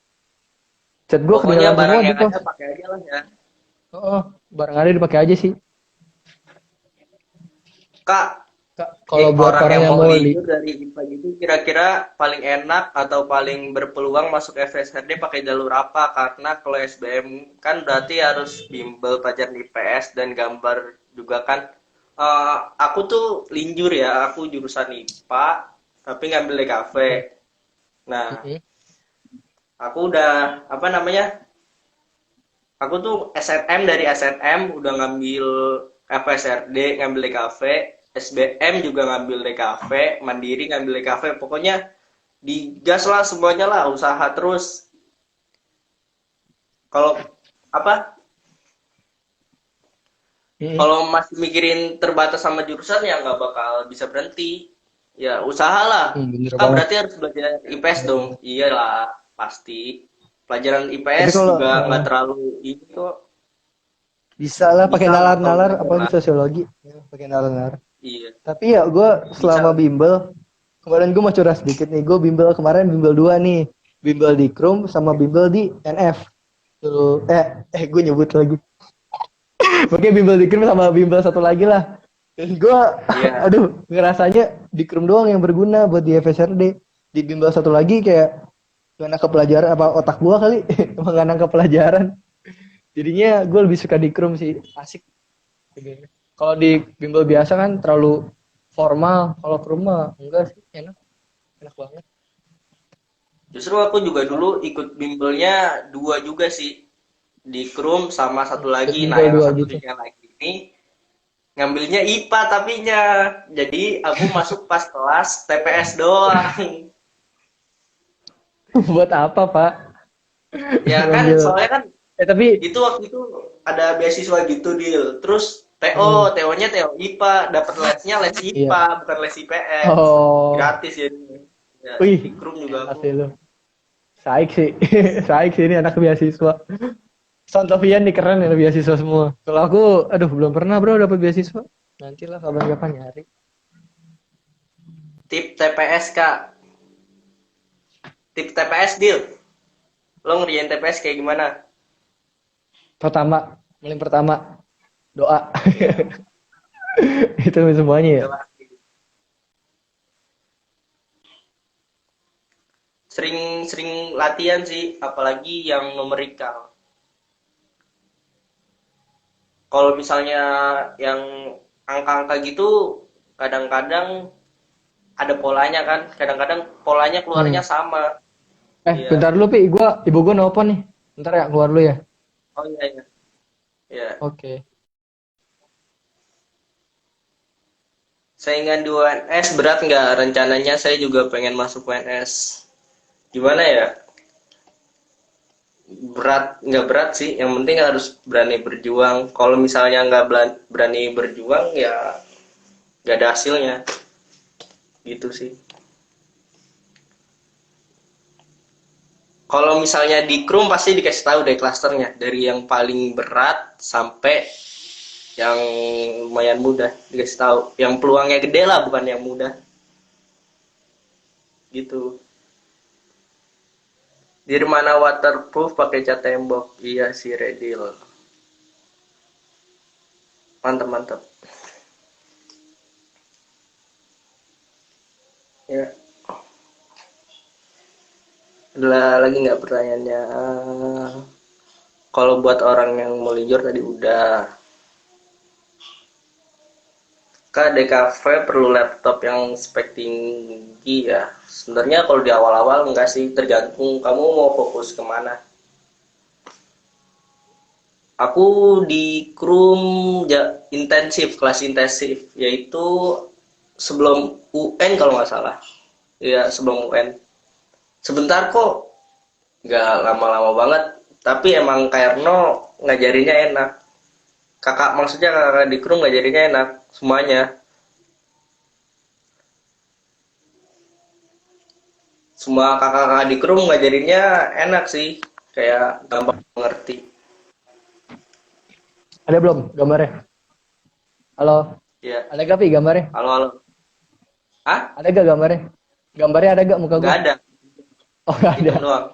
Speaker 2: Cat gue
Speaker 1: Pokoknya
Speaker 2: ketinggalan
Speaker 1: barang
Speaker 2: semua di
Speaker 1: yang
Speaker 2: kos.
Speaker 1: ada pakai aja lah ya.
Speaker 2: Barang ada dipakai aja sih.
Speaker 1: Kak,
Speaker 2: Kalau buat
Speaker 1: orang
Speaker 2: orang
Speaker 1: yang
Speaker 2: yang
Speaker 1: mau
Speaker 2: mau
Speaker 1: linjur dari IPA gitu kira-kira paling enak atau paling berpeluang masuk FSRD pakai jalur apa? Karena kalau SBM kan berarti harus bimbel pelajaran IPS dan gambar juga kan. Aku tuh linjur ya, aku jurusan IPA tapi ngambil DKV. Nah,
Speaker 2: Mm-mm.
Speaker 1: aku udah apa namanya? Aku tuh SNM dari SNM udah ngambil FSRD, ngambil DKV, SBM juga ngambil DKV, Mandiri ngambil DKV, pokoknya digas lah semuanya lah, usaha terus. Kalau apa?
Speaker 2: Mm-mm.
Speaker 1: Kalau masih mikirin terbatas sama jurusan ya nggak bakal bisa berhenti. Ya usahalah.
Speaker 2: Bener
Speaker 1: Kak
Speaker 2: banget.
Speaker 1: berarti harus belajar IPS
Speaker 2: Bener
Speaker 1: dong.
Speaker 2: banget.
Speaker 1: Iyalah, pasti. Pelajaran
Speaker 2: Tapi
Speaker 1: IPS
Speaker 2: kalau
Speaker 1: juga nggak terlalu ini kok.
Speaker 2: bisa lah pakai
Speaker 1: Bisa lah kalau
Speaker 2: nalar-nalar,
Speaker 1: belajar
Speaker 2: apalagi
Speaker 1: lah.
Speaker 2: sosiologi, ya, pakai nalar-nalar.
Speaker 1: Iya,
Speaker 2: Tapi ya gue
Speaker 1: bisa
Speaker 2: selama
Speaker 1: lah.
Speaker 2: bimbel, kemarin gue mau curhat sedikit nih. Gue bimbel kemarin bimbel 2 nih. Bimbel di Krum sama bimbel di NF. Tuh, gue nyebut lagi. Pokoknya bimbel di Krum sama bimbel satu lagi lah. Dan gue,
Speaker 1: Iya.
Speaker 2: aduh, ngerasanya di Krum doang yang berguna buat di FSRD. Di bimbel satu lagi kayak gak nangkep pelajaran, apa otak gue kali. Emang gak nangkep pelajaran. Jadinya gue lebih suka di Krum sih. Asik. Kalau di bimbel biasa kan terlalu formal. Kalau Krum mah enggak sih, enak. Enak banget.
Speaker 1: Justru aku juga dulu ikut bimbelnya dua juga sih. Di Krum sama satu
Speaker 2: Ikut
Speaker 1: lagi. Nah,
Speaker 2: bimbel
Speaker 1: yang
Speaker 2: dua gitu.
Speaker 1: satunya lagi ini ngambilnya IPA tapinya. Jadi aku masuk pas kelas TPS doang.
Speaker 2: Buat apa, Pak?
Speaker 1: Ya kan,
Speaker 2: Ngambil.
Speaker 1: soalnya kan
Speaker 2: Tapi
Speaker 1: itu waktu itu ada beasiswa gitu deal. Terus
Speaker 2: hmm,
Speaker 1: TO-nya TO IPA, dapat lesnya les
Speaker 2: iya.
Speaker 1: IPA, bukan les IPS.
Speaker 2: Oh,
Speaker 1: Gratis ya. Ya,
Speaker 2: wih,
Speaker 1: di Krum juga
Speaker 2: enak
Speaker 1: aku.
Speaker 2: sih lu. Saik sih. Saik sih ini anak beasiswa. Santovian nih keren ya beasiswa semua. Kalau aku, aduh belum pernah bro dapat beasiswa. Nantilah kapan-kapan nyari.
Speaker 1: Tip TPS, Kak. Tip TPS deal. Lo ngerjain TPS kayak gimana?
Speaker 2: Pertama, paling pertama doa.
Speaker 1: Iya,
Speaker 2: Itu semuanya ya.
Speaker 1: udah pasti. Sering-sering latihan sih, apalagi yang numerikal. Kalau misalnya yang angka-angka gitu, kadang-kadang ada polanya kan. Kadang-kadang polanya keluarnya
Speaker 2: Hmm.
Speaker 1: sama.
Speaker 2: Bentar
Speaker 1: Iya.
Speaker 2: lu Pi, ibu gua nelpon nih. Bentar ya keluar lu ya.
Speaker 1: Oh iya, iya. Iya.
Speaker 2: Oke.
Speaker 1: Saingan di UNS berat nggak? Rencananya saya juga pengen masuk UNS. Gimana ya? Berat nggak berat sih, yang penting harus berani berjuang. Kalau misalnya nggak berani berjuang ya nggak ada hasilnya, gitu sih. Kalau misalnya di Krum pasti dikasih tahu dari klasternya, dari yang paling berat sampai yang lumayan mudah dikasih tahu, yang peluangnya gede lah, bukan yang mudah, gitu. Di mana waterproof pakai cat tembok, iya sih Redil, mantap mantap ya. Ada lagi nggak pertanyaannya? Kalau buat orang yang mau linjur tadi udah. Kak, DKV perlu laptop yang spek tinggi ya? Sebenarnya kalau di awal-awal enggak sih, tergantung kamu mau fokus kemana. Aku di Krum intensif, kelas intensif, yaitu sebelum UN kalau nggak salah. Ya, sebelum UN. Sebentar kok, nggak lama-lama banget. Tapi emang Kairno ngajarinnya enak. Maksudnya kakak di Krum ngajarinnya enak, semuanya. Semua kakak-kakak di Krum ngajarinnya enak sih, kayak gampang mengerti.
Speaker 2: Ada belum gambarnya? Halo,
Speaker 1: Ya,
Speaker 2: ada gak Pi gambarnya?
Speaker 1: halo halo. Ah,
Speaker 2: Ada gak gambarnya? Gambarnya ada gak muka
Speaker 1: nggak
Speaker 2: gua?
Speaker 1: ada,
Speaker 2: Oh gak ada.
Speaker 1: hitam doang.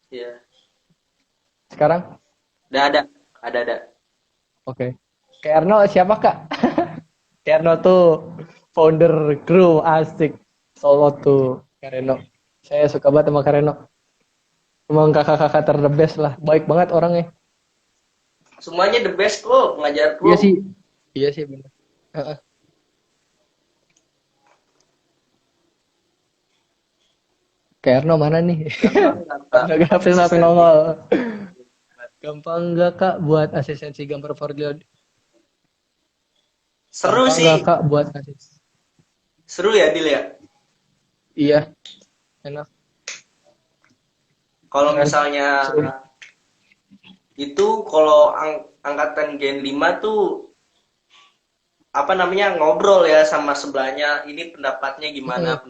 Speaker 1: Ya,
Speaker 2: Sekarang?
Speaker 1: udah ada, ada.
Speaker 2: Oke. Kayak Arno siapa kak? Kareno tuh founder kru asik solo tuh Kareno. Saya suka banget sama Kareno. Emang kakak-kakak ter the best lah. Baik banget orangnya.
Speaker 1: Semuanya the best kok ngajar
Speaker 2: Iya sih.
Speaker 1: kru.
Speaker 2: Iya sih bener. Heeh. Kareno mana nih?
Speaker 1: Gampang nggak Kak?
Speaker 2: Nggak update sampai
Speaker 1: Asisten.
Speaker 2: nongol. Gampang nggak kak buat asistensi gambar portfolio?
Speaker 1: Seru
Speaker 2: Gampang
Speaker 1: sih.
Speaker 2: nggak kak buat asisten?
Speaker 1: Seru ya Dil ya.
Speaker 2: Iya, enak.
Speaker 1: Kalau
Speaker 2: Keren.
Speaker 1: misalnya
Speaker 2: Seru.
Speaker 1: itu kalau angkatan Gen 5 tuh apa namanya ngobrol ya sama sebelahnya ini
Speaker 2: Mm-mm.
Speaker 1: pendapatnya gimana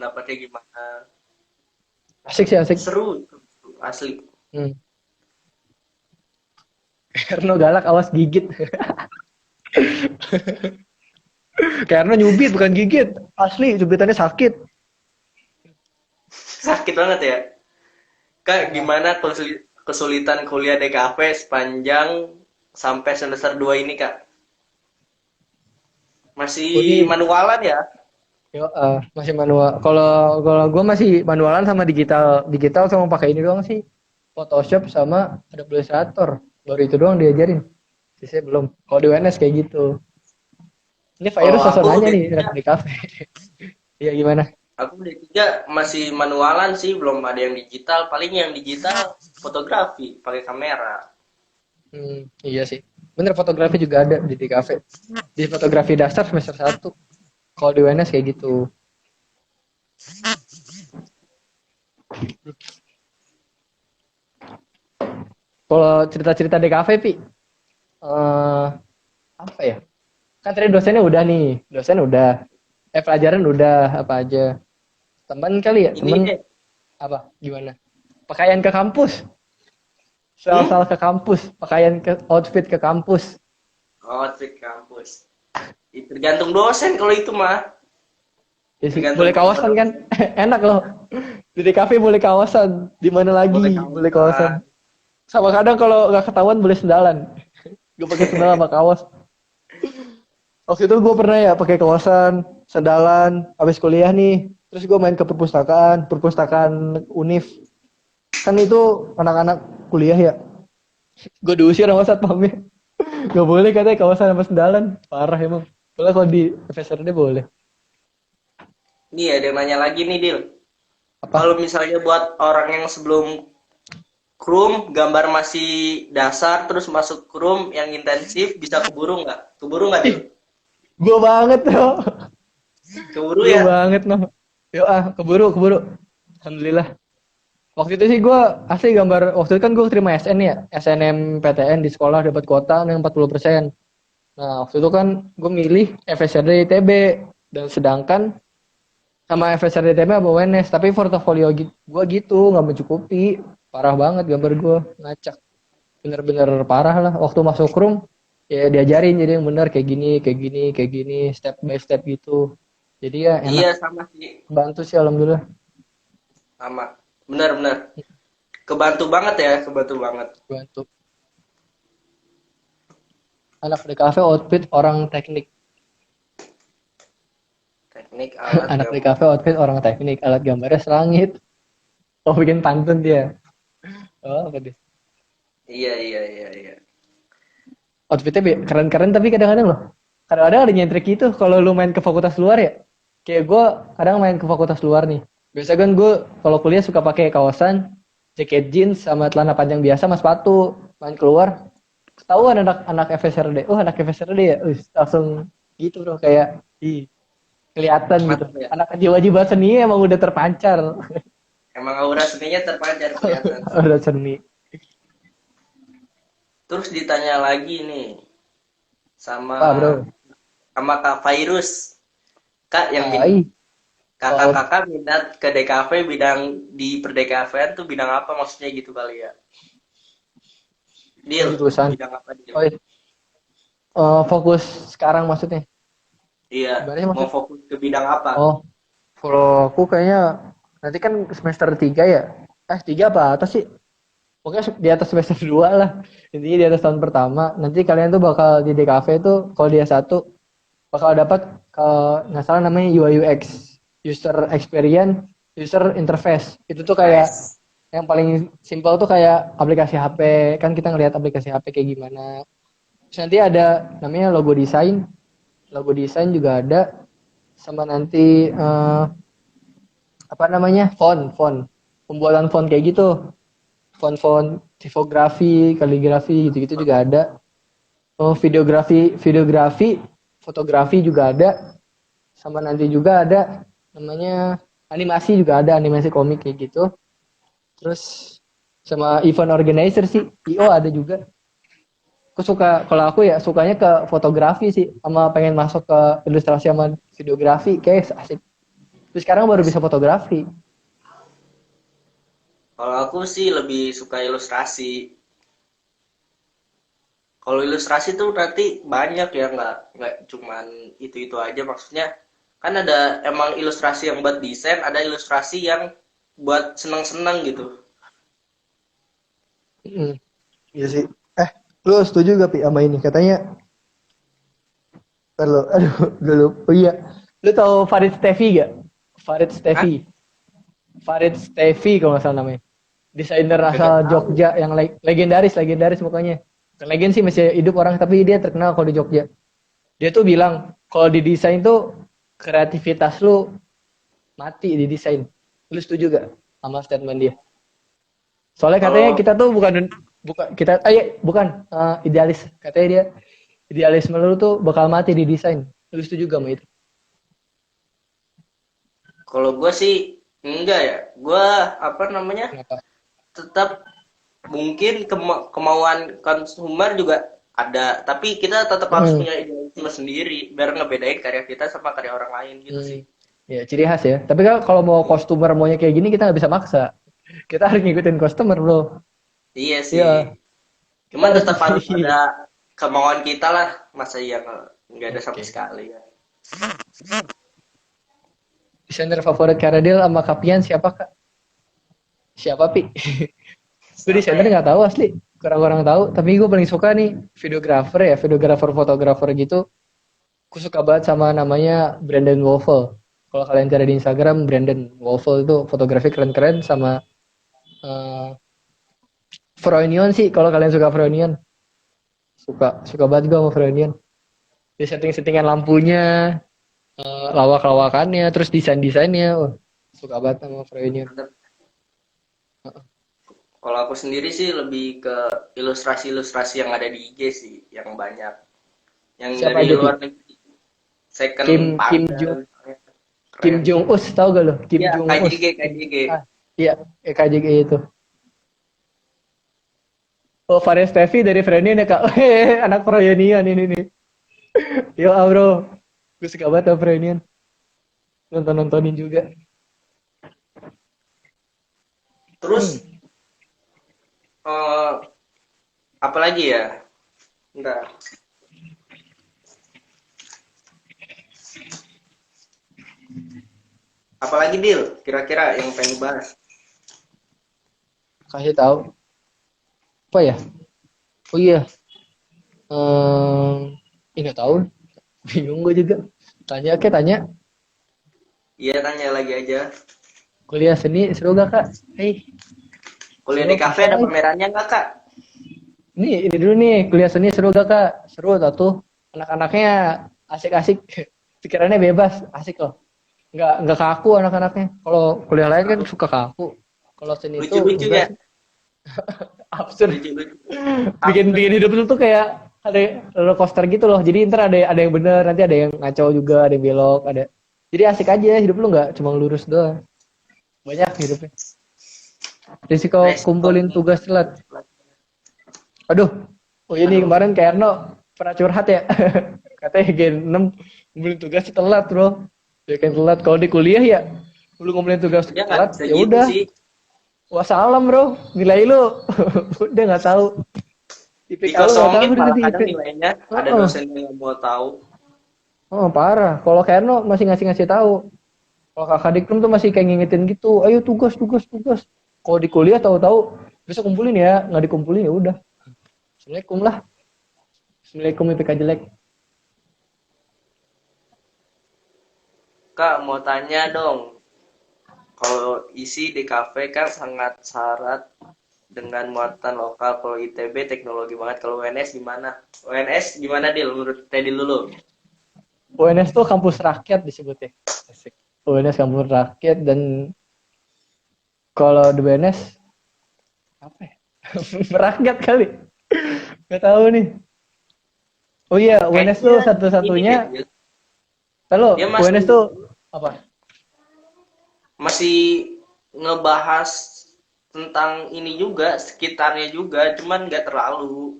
Speaker 2: Asik sih asik.
Speaker 1: seru itu, asli.
Speaker 2: Hmm. Karena galak awas gigit. Karena nyubit bukan gigit. Asli cubitannya sakit.
Speaker 1: Sakit banget ya Kak.
Speaker 2: Parah.
Speaker 1: Gimana kesulitan kuliah DKV sepanjang sampai semester 2 ini Kak? Masih
Speaker 2: Gue nih
Speaker 1: manualan ya?
Speaker 2: yo, masih manual. Kalau gue masih manualan sama digital. Digital sama pakai ini doang sih. Photoshop sama Adobe Illustrator. Baru itu doang diajarin. Sisanya belum. Kalau di UNS kayak gitu. Ini
Speaker 1: Kalau
Speaker 2: virus sosok
Speaker 1: aku
Speaker 2: nanya nih
Speaker 1: D3
Speaker 2: di kafe. Iya gimana?
Speaker 1: masih manualan sih, belum ada yang digital. Paling yang digital fotografi pakai kamera.
Speaker 2: Iya sih. Bener fotografi juga ada di kafe. Di fotografi dasar semester 1. Kalau di UNS kayak gitu. Kalau cerita-cerita di kafe, Pi, apa ya? Kan tadi dosennya udah nih. Dosen udah. Pelajaran udah apa aja. Temen kali ya?
Speaker 1: Ini
Speaker 2: Temen
Speaker 1: deh.
Speaker 2: apa? Gimana? Pakaian ke kampus. Soal-soal
Speaker 1: Hmm?
Speaker 2: ke kampus. Pakaian ke outfit ke kampus.
Speaker 1: Outfit kampus. Tergantung dosen kalau itu mah.
Speaker 2: Ya sih,
Speaker 1: Tergantung
Speaker 2: boleh
Speaker 1: beberapa
Speaker 2: kawasan kan?
Speaker 1: dosen.
Speaker 2: Enak loh. Di kafe boleh kawasan. Di mana
Speaker 1: Boleh
Speaker 2: lagi? Boleh kawasan.
Speaker 1: kawasan.
Speaker 2: Sama kadang kalau nggak ketahuan boleh sendalan. Gue pakai sendal sama kaos. Waktu itu gue pernah ya pakai kawasan, sendalan, habis kuliah nih. Terus gue main ke perpustakaan Unif. Kan itu anak-anak kuliah ya. Gue diusir sama satpamnya. Gak boleh katanya kawasan sama sendalan. Parah emang. Boleh kalau di FSRD boleh.
Speaker 1: Nih ada yang nanya lagi nih, Dil.
Speaker 2: Apa?
Speaker 1: Kalau misalnya buat orang yang sebelum Chrome gambar masih dasar terus masuk Chrome yang intensif bisa keburu nggak? Keburu nggak, Dil?
Speaker 2: Gue banget loh.
Speaker 1: Keburu
Speaker 2: Gue
Speaker 1: ya?
Speaker 2: banget loh. Yo keburu. Alhamdulillah. Waktu itu sih gue asli gambar, waktu itu kan gue terima SN ya, SNMPTN di sekolah dapat kuota yang 40%. Nah waktu itu kan gue milih FSRD ITB, dan sedangkan sama FSRD ITB sama UNS, tapi portofolio gue gitu nggak mencukupi, parah banget gambar gue, ngacak, bener-bener parah lah. Waktu masuk room ya diajarin jadi yang bener kayak gini, step by step gitu. Jadi ya
Speaker 1: Iya
Speaker 2: enak,
Speaker 1: sama sih,
Speaker 2: bantu sih alhamdulillah.
Speaker 1: sama. Benar-benar. Kebantu banget ya, kebantu banget.
Speaker 2: Bantu. Anak di kafe outfit orang teknik.
Speaker 1: Teknik alat
Speaker 2: Anak di
Speaker 1: gambar.
Speaker 2: kafe outfit orang teknik. Alat gambarnya selangit. Oh bikin pantun dia. Oh apa dia?
Speaker 1: Iya, iya, iya, iya.
Speaker 2: Outfitnya keren-keren tapi kadang-kadang loh. Kadang-kadang ada nyentrik gitu kalau lu main ke fakultas luar ya. Kayak gue kadang main ke fakultas luar nih. Biasa kan gue kalau kuliah suka pakai kaosan, jaket jeans sama celana panjang biasa sama sepatu. Main keluar, ketahuan anak FSRD. Oh anak FSRD ya. Langsung gitu bro kayak kelihatan gitu.
Speaker 1: Mantap ya.
Speaker 2: Anak jiwa-jiwa seni emang udah terpancar.
Speaker 1: Emang aura seninya terpancar kelihatan.
Speaker 2: Udah seni.
Speaker 1: Terus ditanya lagi nih sama
Speaker 2: Pak bro.
Speaker 1: sama Kak Virus. Kak yang
Speaker 2: Hai. Oh,
Speaker 1: kakak-kakak minat ke DKV bidang di perdekavan tuh bidang apa maksudnya gitu kali ya? Deal,
Speaker 2: jurusan.
Speaker 1: bidang apa Deal?
Speaker 2: Oh, fokus sekarang maksudnya.
Speaker 1: Iya,
Speaker 2: Gimana sih
Speaker 1: mau
Speaker 2: maksud?
Speaker 1: fokus ke bidang apa?
Speaker 2: Oh, kalau aku kayaknya nanti kan semester 3 ya. 3 apa atas sih? Pokoknya di atas semester 2 lah. Intinya di atas tahun pertama. Nanti kalian tuh bakal di DKV tuh kalau dia satu bakal dapat ke nggak salah namanya UI UX, user experience, user interface. Itu tuh kayak
Speaker 1: Nice.
Speaker 2: yang paling simpel tuh kayak aplikasi HP, kan kita ngelihat aplikasi HP kayak gimana. Terus nanti ada namanya logo desain juga ada, sama nanti apa namanya font, pembuatan font kayak gitu, font tipografi, kaligrafi gitu-gitu juga ada. Oh, videografi, fotografi juga ada, sama nanti juga ada namanya animasi juga ada, animasi komik kayak gitu. Terus sama event organizer sih, IO ada juga. Aku suka, kalau aku ya sukanya ke fotografi sih, sama pengen masuk ke ilustrasi sama videografi, kayak asik. Terus sekarang baru bisa fotografi.
Speaker 1: Kalau aku sih lebih suka ilustrasi. Kalau ilustrasi tuh nanti banyak ya, nggak cuman itu aja. Maksudnya kan ada emang ilustrasi yang buat desain, ada ilustrasi yang buat senang-senang gitu.
Speaker 2: Mm, iya sih. Lu setuju gak Pi sama ini? Katanya, aduh, gue lupa. Oh iya, lu tahu Farid Stevi gak? Farid
Speaker 1: Hah?
Speaker 2: Stevi, Farid Stevi kalau nggak salah namanya. Desainer
Speaker 1: Kagak
Speaker 2: asal
Speaker 1: tahu.
Speaker 2: Jogja yang legendaris mukanya. Yang legend sih masih hidup orang, tapi dia terkenal kalau di Jogja. Dia tuh bilang kalau di desain tuh kreativitas lu mati di desain. Lu setuju gak sama statement dia? Soalnya katanya
Speaker 1: Kalau
Speaker 2: kita tuh bukan idealis. Katanya dia idealisme lu tuh bakal mati di desain. Lu setuju gak sama itu?
Speaker 1: kalau gue sih enggak ya. Gue apa namanya?
Speaker 2: Kenapa?
Speaker 1: Tetap mungkin kemauan konsumer juga ada, tapi kita tetap harus
Speaker 2: Hmm,
Speaker 1: punya idealisme sendiri biar ngebedain karya kita sama karya orang lain gitu
Speaker 2: hmm.
Speaker 1: sih.
Speaker 2: Ya ciri khas ya. Tapi kalau mau customer maunya kayak gini kita nggak bisa maksa. Kita harus ngikutin customer bro.
Speaker 1: Iya sih.
Speaker 2: Iya, kita
Speaker 1: Cuman
Speaker 2: harus
Speaker 1: tetap harus
Speaker 2: pilih.
Speaker 1: ada kemauan kita lah, masa yang nggak ada sama
Speaker 2: Oke.
Speaker 1: sekali ya.
Speaker 2: Desainer favorit Karadil sama Kapian siapa kak? Siapa Pi? Gue
Speaker 1: Siapa
Speaker 2: desainer
Speaker 1: ya?
Speaker 2: nggak tahu asli. Kurang-kurang tahu. Tapi gue paling suka nih videografer ya, videografer fotografer gitu. Aku suka banget sama namanya Brandon Wolfel. Kalau kalian cari di Instagram, Brandon Wolfel itu fotografi keren-keren sama uh, Froynion sih. Kalau kalian suka Froynion, suka banget gue sama Froynion. Di setting-settingan lampunya, lawak-lawakannya, terus desain-desainnya. Wah, suka banget sama Froynion.
Speaker 1: Kalau aku sendiri sih lebih ke ilustrasi-ilustrasi yang ada di IG sih, yang banyak. Yang
Speaker 2: Siapa
Speaker 1: dari
Speaker 2: aja Pi?
Speaker 1: luar negeri, Second
Speaker 2: Kim Kim
Speaker 1: Panda,
Speaker 2: Jong Kim
Speaker 1: keren.
Speaker 2: Jong Us tahu gak lo? Kim
Speaker 1: Ya,
Speaker 2: Jong Us.
Speaker 1: KJG, KJG.
Speaker 2: Ah, iya, KJG itu. Oh, Faris Tevi dari Froynion ya kak. Anak Froynion ini nih. Yo bro, gue suka banget sama Froynion. Nonton-nontonin juga.
Speaker 1: Terus
Speaker 2: Hmm.
Speaker 1: eh, apa lagi ya? Bentar. Apalagi deal kira-kira yang pengen dibahas?
Speaker 2: Kasih tahu. Apa ya? Oh iya. Ini tahu. Bingung gue juga. Tanya.
Speaker 1: Iya, tanya lagi aja.
Speaker 2: Kuliah seni seru gak kak? Hei,
Speaker 1: Kuliah
Speaker 2: seru
Speaker 1: di kafe
Speaker 2: bisa.
Speaker 1: ada pamerannya nggak, Kak?
Speaker 2: Ini dulu nih, kuliah seni seru gak kak? Seru tau tuh. Anak-anaknya asik-asik. Pikirannya bebas, asik loh. Nggak kaku anak-anaknya. Kalau kuliah lain kan suka kaku. Kalau seni itu
Speaker 1: Lucu-lucu
Speaker 2: enggak
Speaker 1: ya?
Speaker 2: sih. Absurd.
Speaker 1: Lucu-lucu.
Speaker 2: Bikin
Speaker 1: Absurd.
Speaker 2: hidup lu tuh kayak ada roller coaster gitu loh. Jadi ntar ada yang bener, nanti ada yang ngaco juga, ada yang belok, ada. Jadi asik aja hidup lu nggak cuma lurus doang. Banyak hidupnya. Risiko
Speaker 1: Resiko.
Speaker 2: kumpulin tugas telat. Aduh, oh ini
Speaker 1: Aduh.
Speaker 2: kemarin kayak Erno pernah curhat ya. Katanya Gen 6 kumpulin tugas telat, bro. Ya kan telat. Kalau di kuliah ya, lu ngumpulin tugas
Speaker 1: Ya nggak
Speaker 2: telat,
Speaker 1: bisa
Speaker 2: ya
Speaker 1: gitu
Speaker 2: udah.
Speaker 1: sih.
Speaker 2: Wassalam, bro. Nilai lu udah nggak tahu. IPK lu nggak tahu
Speaker 1: Dikosongin
Speaker 2: udah
Speaker 1: malah
Speaker 2: nanti IP.
Speaker 1: kadang nilainya. Ada
Speaker 2: Heeh.
Speaker 1: dosen yang nggak mau tahu.
Speaker 2: Oh, parah. Kalau kayak Erno masih ngasih tahu. Kalau kakak Dikrum tuh masih kayak ngingetin gitu. Ayo tugas. Kalau di kuliah tahu-tahu besok kumpulin ya, nggak dikumpulin ya udah. Assalamualaikum lah. Assalamualaikum IPK jelek.
Speaker 1: Kak, mau tanya dong. Kalau isi di kafe kan sangat syarat dengan muatan lokal. Kalau ITB teknologi banget. Kalau UNS gimana? UNS gimana Dil menurut Teddy dulu?
Speaker 2: UNS tuh kampus rakyat disebutnya. Asik. UNS kampus rakyat dan kalau di BNS apa ya? Merakyat kali. Gak tahu nih. Oh iya, UNS tuh
Speaker 1: Kayaknya ini deh,
Speaker 2: satu-satunya.
Speaker 1: Dil.
Speaker 2: Kalau
Speaker 1: Dia
Speaker 2: UNS
Speaker 1: masih
Speaker 2: tuh apa?
Speaker 1: masih ngebahas tentang ini juga, sekitarnya juga, cuman nggak terlalu.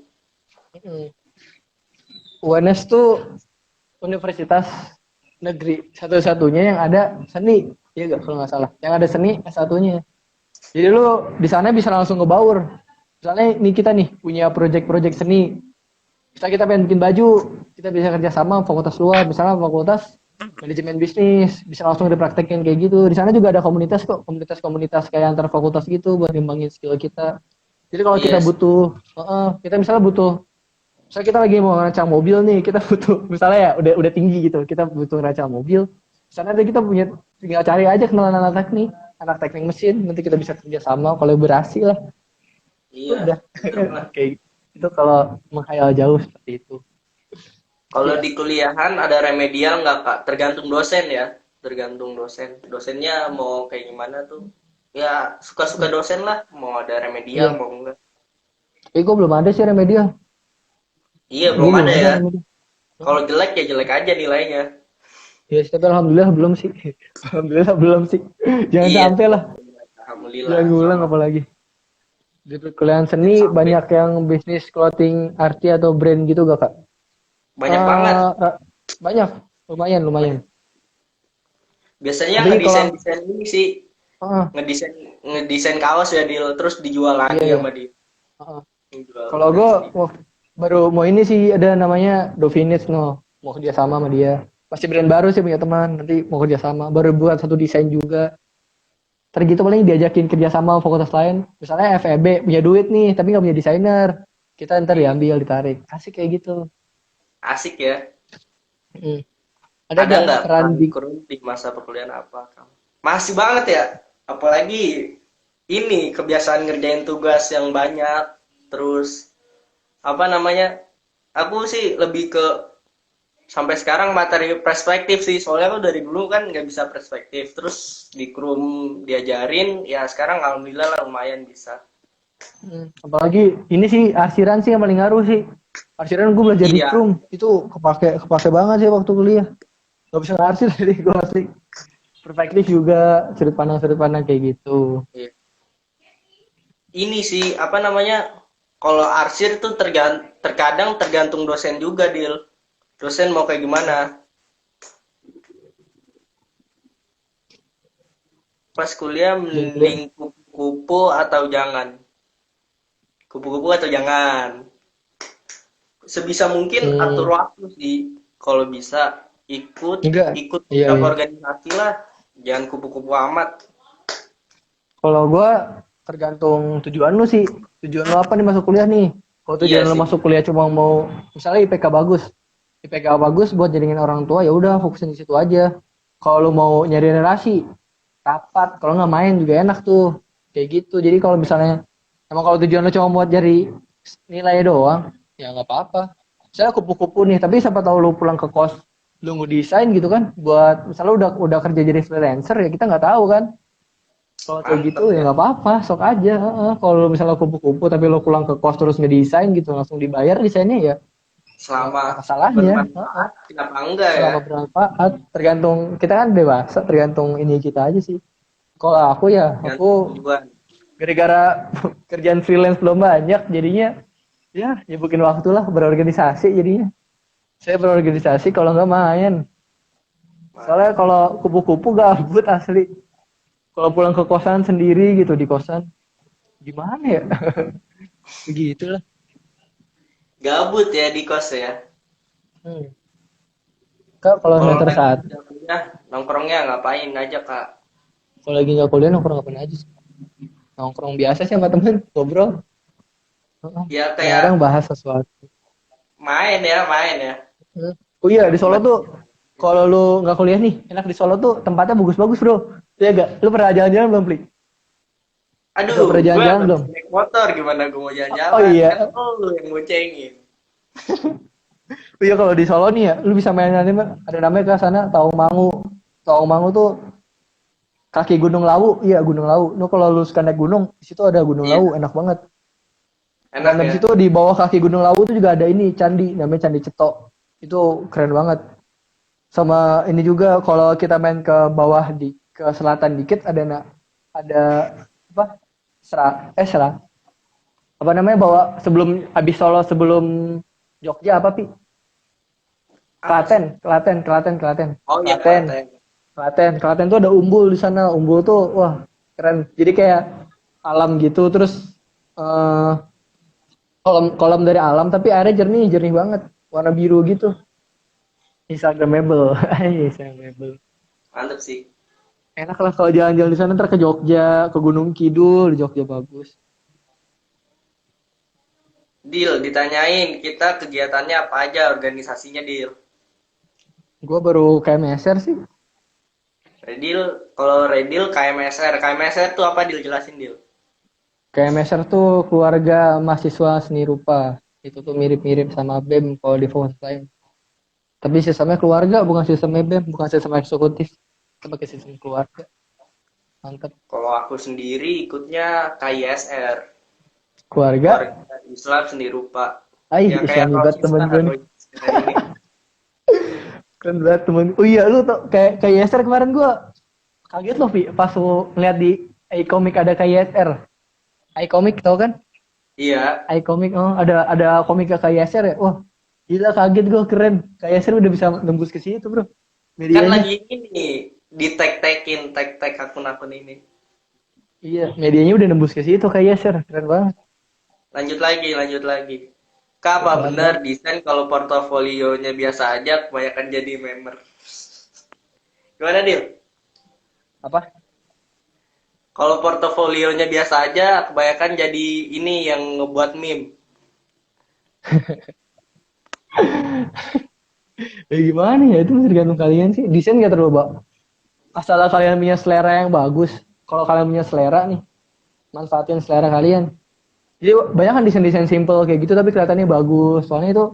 Speaker 2: UNS tuh universitas negeri satu-satunya yang ada seni. Iya gak kalau nggak salah. Yang ada seni S1-nya. Jadi lu di sana bisa langsung ngebaur. Misalnya nih kita nih punya project-project seni. Misalnya kita pengen bikin baju, kita bisa kerja sama fakultas luar, misalnya fakultas manajemen bisnis, bisa langsung dipraktekin kayak gitu. Di sana juga ada komunitas kok, komunitas-komunitas kayak antar fakultas gitu buat ngembangin skill kita. Jadi kalau kita
Speaker 1: Yes.
Speaker 2: butuh, kita misalnya butuh, misalnya kita lagi mau ngerancang mobil nih, kita butuh, misalnya ya udah tinggi gitu, kita butuh ngerancang mobil. Di sana ada kita punya, tinggal cari aja kenalan anak teknik mesin, nanti kita bisa kerja sama, kolaborasi lah.
Speaker 1: Iya,
Speaker 2: Udah,
Speaker 1: betul banget.
Speaker 2: kayak itu kalau menghayal jauh seperti itu.
Speaker 1: Kalau
Speaker 2: Iya.
Speaker 1: di kuliahan ada remedial nggak Kak? Tergantung dosen ya. Tergantung dosen. Dosennya mau kayak gimana tuh? Ya suka-suka dosen lah. Mau ada remedial
Speaker 2: Iya.
Speaker 1: mau enggak.
Speaker 2: Tapi gue belum ada sih remedial.
Speaker 1: Iya
Speaker 2: Gue
Speaker 1: belum
Speaker 2: belum
Speaker 1: ada
Speaker 2: ada
Speaker 1: ya.
Speaker 2: remedial.
Speaker 1: Kalau jelek ya jelek aja nilainya.
Speaker 2: Ya, tapi alhamdulillah belum sih. Alhamdulillah belum sih. Jangan
Speaker 1: Iya.
Speaker 2: sampai lah.
Speaker 1: Alhamdulillah
Speaker 2: Jangan ngulang
Speaker 1: sama.
Speaker 2: apalagi. Di perkuliahan
Speaker 1: Jangan
Speaker 2: seni
Speaker 1: sampai.
Speaker 2: banyak yang bisnis clothing arty atau brand gitu gak kak?
Speaker 1: Banyak banget.
Speaker 2: Banyak. Lumayan, lumayan.
Speaker 1: Biasanya
Speaker 2: Tapi kalau
Speaker 1: ngedesain-desain ini sih.
Speaker 2: uh,
Speaker 1: Ngedesain ngedesain kaos ya deal. Terus dijual
Speaker 2: iya
Speaker 1: lagi
Speaker 2: ya.
Speaker 1: sama dia. Jual
Speaker 2: Kalau gue
Speaker 1: brand.
Speaker 2: baru mau ini sih ada namanya Dovinits no. Mau kerja sama dia. Masih brand baru sih punya teman. Nanti mau kerja sama. Baru buat satu desain juga. Ntar gitu paling diajakin kerja sama fakultas lain. Misalnya FEB punya duit nih, tapi nggak punya desainer. Kita ntar diambil, ditarik. Asik kayak gitu.
Speaker 1: Asik ya.
Speaker 2: Hmm. Ada
Speaker 1: Ada
Speaker 2: gak
Speaker 1: nggak
Speaker 2: peran di...
Speaker 1: kru di masa perkuliahan apa kamu? Masih banget ya. Apalagi ini kebiasaan ngerjain tugas yang banyak. Terus apa namanya? Aku sih lebih ke sampai sekarang materi perspektif sih. Soalnya aku dari dulu kan nggak bisa perspektif. Terus di krum diajarin. Ya sekarang alhamdulillah lah lumayan bisa.
Speaker 2: Apalagi ini sih arsiran sih yang paling ngaruh sih. Arsiran gue belajar di
Speaker 1: Iya.
Speaker 2: krum. Itu kepake banget sih waktu kuliah. Gak bisa ngarsir jadi gue asli. Perspektif juga, sudut pandang kayak gitu.
Speaker 1: Iya. Ini sih apa namanya? Kalau arsir tuh terkadang tergantung dosen juga, Dil. Dosen mau kayak gimana? Pas kuliah
Speaker 2: Jadi,
Speaker 1: mending kupu-kupu atau jangan? Kupu-kupu atau jangan? Sebisa mungkin atur waktu sih. Kalau bisa
Speaker 2: enggak.
Speaker 1: ikut
Speaker 2: Iya,
Speaker 1: beberapa
Speaker 2: iya.
Speaker 1: organisasi lah. Jangan kupu-kupu amat.
Speaker 2: Kalau gue tergantung tujuan lu sih. Tujuan lu apa nih masuk kuliah nih? Kalau tujuan
Speaker 1: Iya
Speaker 2: lu
Speaker 1: sih.
Speaker 2: masuk kuliah cuma mau misalnya IPK bagus. IPK bagus buat jadiin orang tua ya udah fokusin di situ aja. Kalau lu mau nyari relasi, rapat. Kalau nggak main juga enak tuh. Kayak gitu. Jadi kalau misalnya emang kalau tujuan lu cuma buat cari nilai doang, ya nggak apa-apa. Saya kupu-kupu nih, tapi siapa tahu lu pulang ke kos lu ngedesain gitu kan buat misalnya udah kerja jadi freelancer ya kita nggak tahu kan. Kalau kayak
Speaker 1: Mantep
Speaker 2: gitu ya
Speaker 1: ya.
Speaker 2: nggak apa-apa, sok aja. Kalau misalnya kupu-kupu tapi lo pulang ke kos terus ngedesain gitu langsung dibayar desainnya ya apa
Speaker 1: Selama
Speaker 2: salahnya?
Speaker 1: bermanfaat, kenapa enggak ya?
Speaker 2: Selama bermanfaat, tergantung kita kan dewasa, tergantung ini kita aja sih. Kalau aku ya,
Speaker 1: Gantung
Speaker 2: aku
Speaker 1: tujuan.
Speaker 2: gara-gara kerjaan freelance belum banyak, jadinya ya nyibukin waktu lah berorganisasi jadinya. Saya berorganisasi kalau nggak main. Soalnya kalau kupu-kupu gabut asli. Kalau pulang ke kosan sendiri gitu di kosan, gimana ya? Begitulah.
Speaker 1: Gabut ya di kos ya.
Speaker 2: Kak, kalau
Speaker 1: Kalau
Speaker 2: semester
Speaker 1: lagi
Speaker 2: saat,
Speaker 1: udah kuliah, nongkrongnya ngapain aja, Kak?
Speaker 2: kalau lagi nggak kuliah nongkrong ngapain aja sih? Nongkrong biasa sih sama temen, ngobrol.
Speaker 1: Ya
Speaker 2: Kadang
Speaker 1: kayak
Speaker 2: bahas sesuatu.
Speaker 1: main ya.
Speaker 2: Oh iya, di Solo
Speaker 1: Buat
Speaker 2: tuh kalau lu nggak kuliah nih, enak di Solo tuh tempatnya bagus-bagus bro. Iya gak? Lu pernah jalan-jalan belum, Pli? Udah
Speaker 1: Aduh,
Speaker 2: pernah
Speaker 1: gue
Speaker 2: jalan-jalan belum?
Speaker 1: masih naik motor, gimana gue mau
Speaker 2: Oh
Speaker 1: jalan-jalan? Kan
Speaker 2: iya,
Speaker 1: lu yang ngocengin.
Speaker 2: iya kalau di Solo nih ya, lu bisa main ada namanya ke sana Tawangmangu. Tawangmangu tuh kaki Gunung Lawu, iya Gunung Lawu. Lu kalau lu suka naik gunung, di situ ada Gunung
Speaker 1: Iya,
Speaker 2: Lawu, enak banget.
Speaker 1: enak
Speaker 2: Dan
Speaker 1: ya.
Speaker 2: di situ di bawah kaki Gunung Lawu tuh juga ada ini candi, namanya Candi Cetok. Itu keren banget. Sama ini juga kalau kita main ke bawah ke selatan dikit ada apa? Sera. Apa namanya bawa sebelum habis Solo sebelum Jogja apa Pi?
Speaker 1: Apa sih?
Speaker 2: Klaten.
Speaker 1: Oh iya,
Speaker 2: Klaten.
Speaker 1: Klaten.
Speaker 2: Klaten tuh ada umbul di sana. Umbul tuh wah keren. Jadi kayak alam gitu terus eh, kolam dari alam tapi airnya jernih banget. Warna biru gitu. Instagramable. Instagramable.
Speaker 1: Mantep sih.
Speaker 2: Enak lah kalau jalan-jalan di sana ntar ke Jogja, ke Gunung Kidul, di Jogja bagus.
Speaker 1: Deal, ditanyain kita kegiatannya apa aja, organisasinya Deal.
Speaker 2: Gua baru KMSR sih.
Speaker 1: Redil, kalau Redil KMSR. KMSR tuh apa Deal? Jelasin Deal.
Speaker 2: KMSR tuh keluarga mahasiswa seni rupa. Itu tuh mirip-mirip sama BEM kalau di fakultas lain. Tapi sistemnya keluarga, bukan sistemnya BEM, bukan sistem eksekutif. Kita pakai sistem keluarga. Mantap.
Speaker 1: Kalau aku sendiri ikutnya KISR.
Speaker 2: Keluarga,
Speaker 1: Keluarga Islam Seni Rupa. Ya kayak
Speaker 2: Islami banget
Speaker 1: Rosis
Speaker 2: temen
Speaker 1: lah
Speaker 2: gue nih.
Speaker 1: kalau istilah ini.
Speaker 2: Keren banget temen. Oh iya, lu tuh kayak KISR kemarin gue kaget loh, Vi. Pas lu ngeliat di iComic ada KISR. iComic tau kan?
Speaker 1: Iya,
Speaker 2: iComic, oh ada komik KISR ya? Wah, gila kaget gue, keren. KISR udah bisa nembus ke situ bro.
Speaker 1: kan
Speaker 2: Medianya.
Speaker 1: lagi ini di tag-tag akun-akun ini.
Speaker 2: Iya, medianya udah nembus ke situ KISR. Keren banget.
Speaker 1: Lanjut lagi. Kak, apa
Speaker 2: Keluarga.
Speaker 1: benar desain kalau portofolionya biasa aja, kebanyakan jadi member? Gimana, Dil?
Speaker 2: Apa?
Speaker 1: Kalau portofolionya biasa aja, kebanyakan jadi ini yang ngebuat meme.
Speaker 2: Gimana ya? Itu masih tergantung kalian sih. Desain gak terlalu asal kalian punya selera yang bagus. Kalau kalian punya selera nih, manfaatin selera kalian. Jadi banyak kan desain-desain simple kayak gitu tapi kelihatannya bagus. Soalnya itu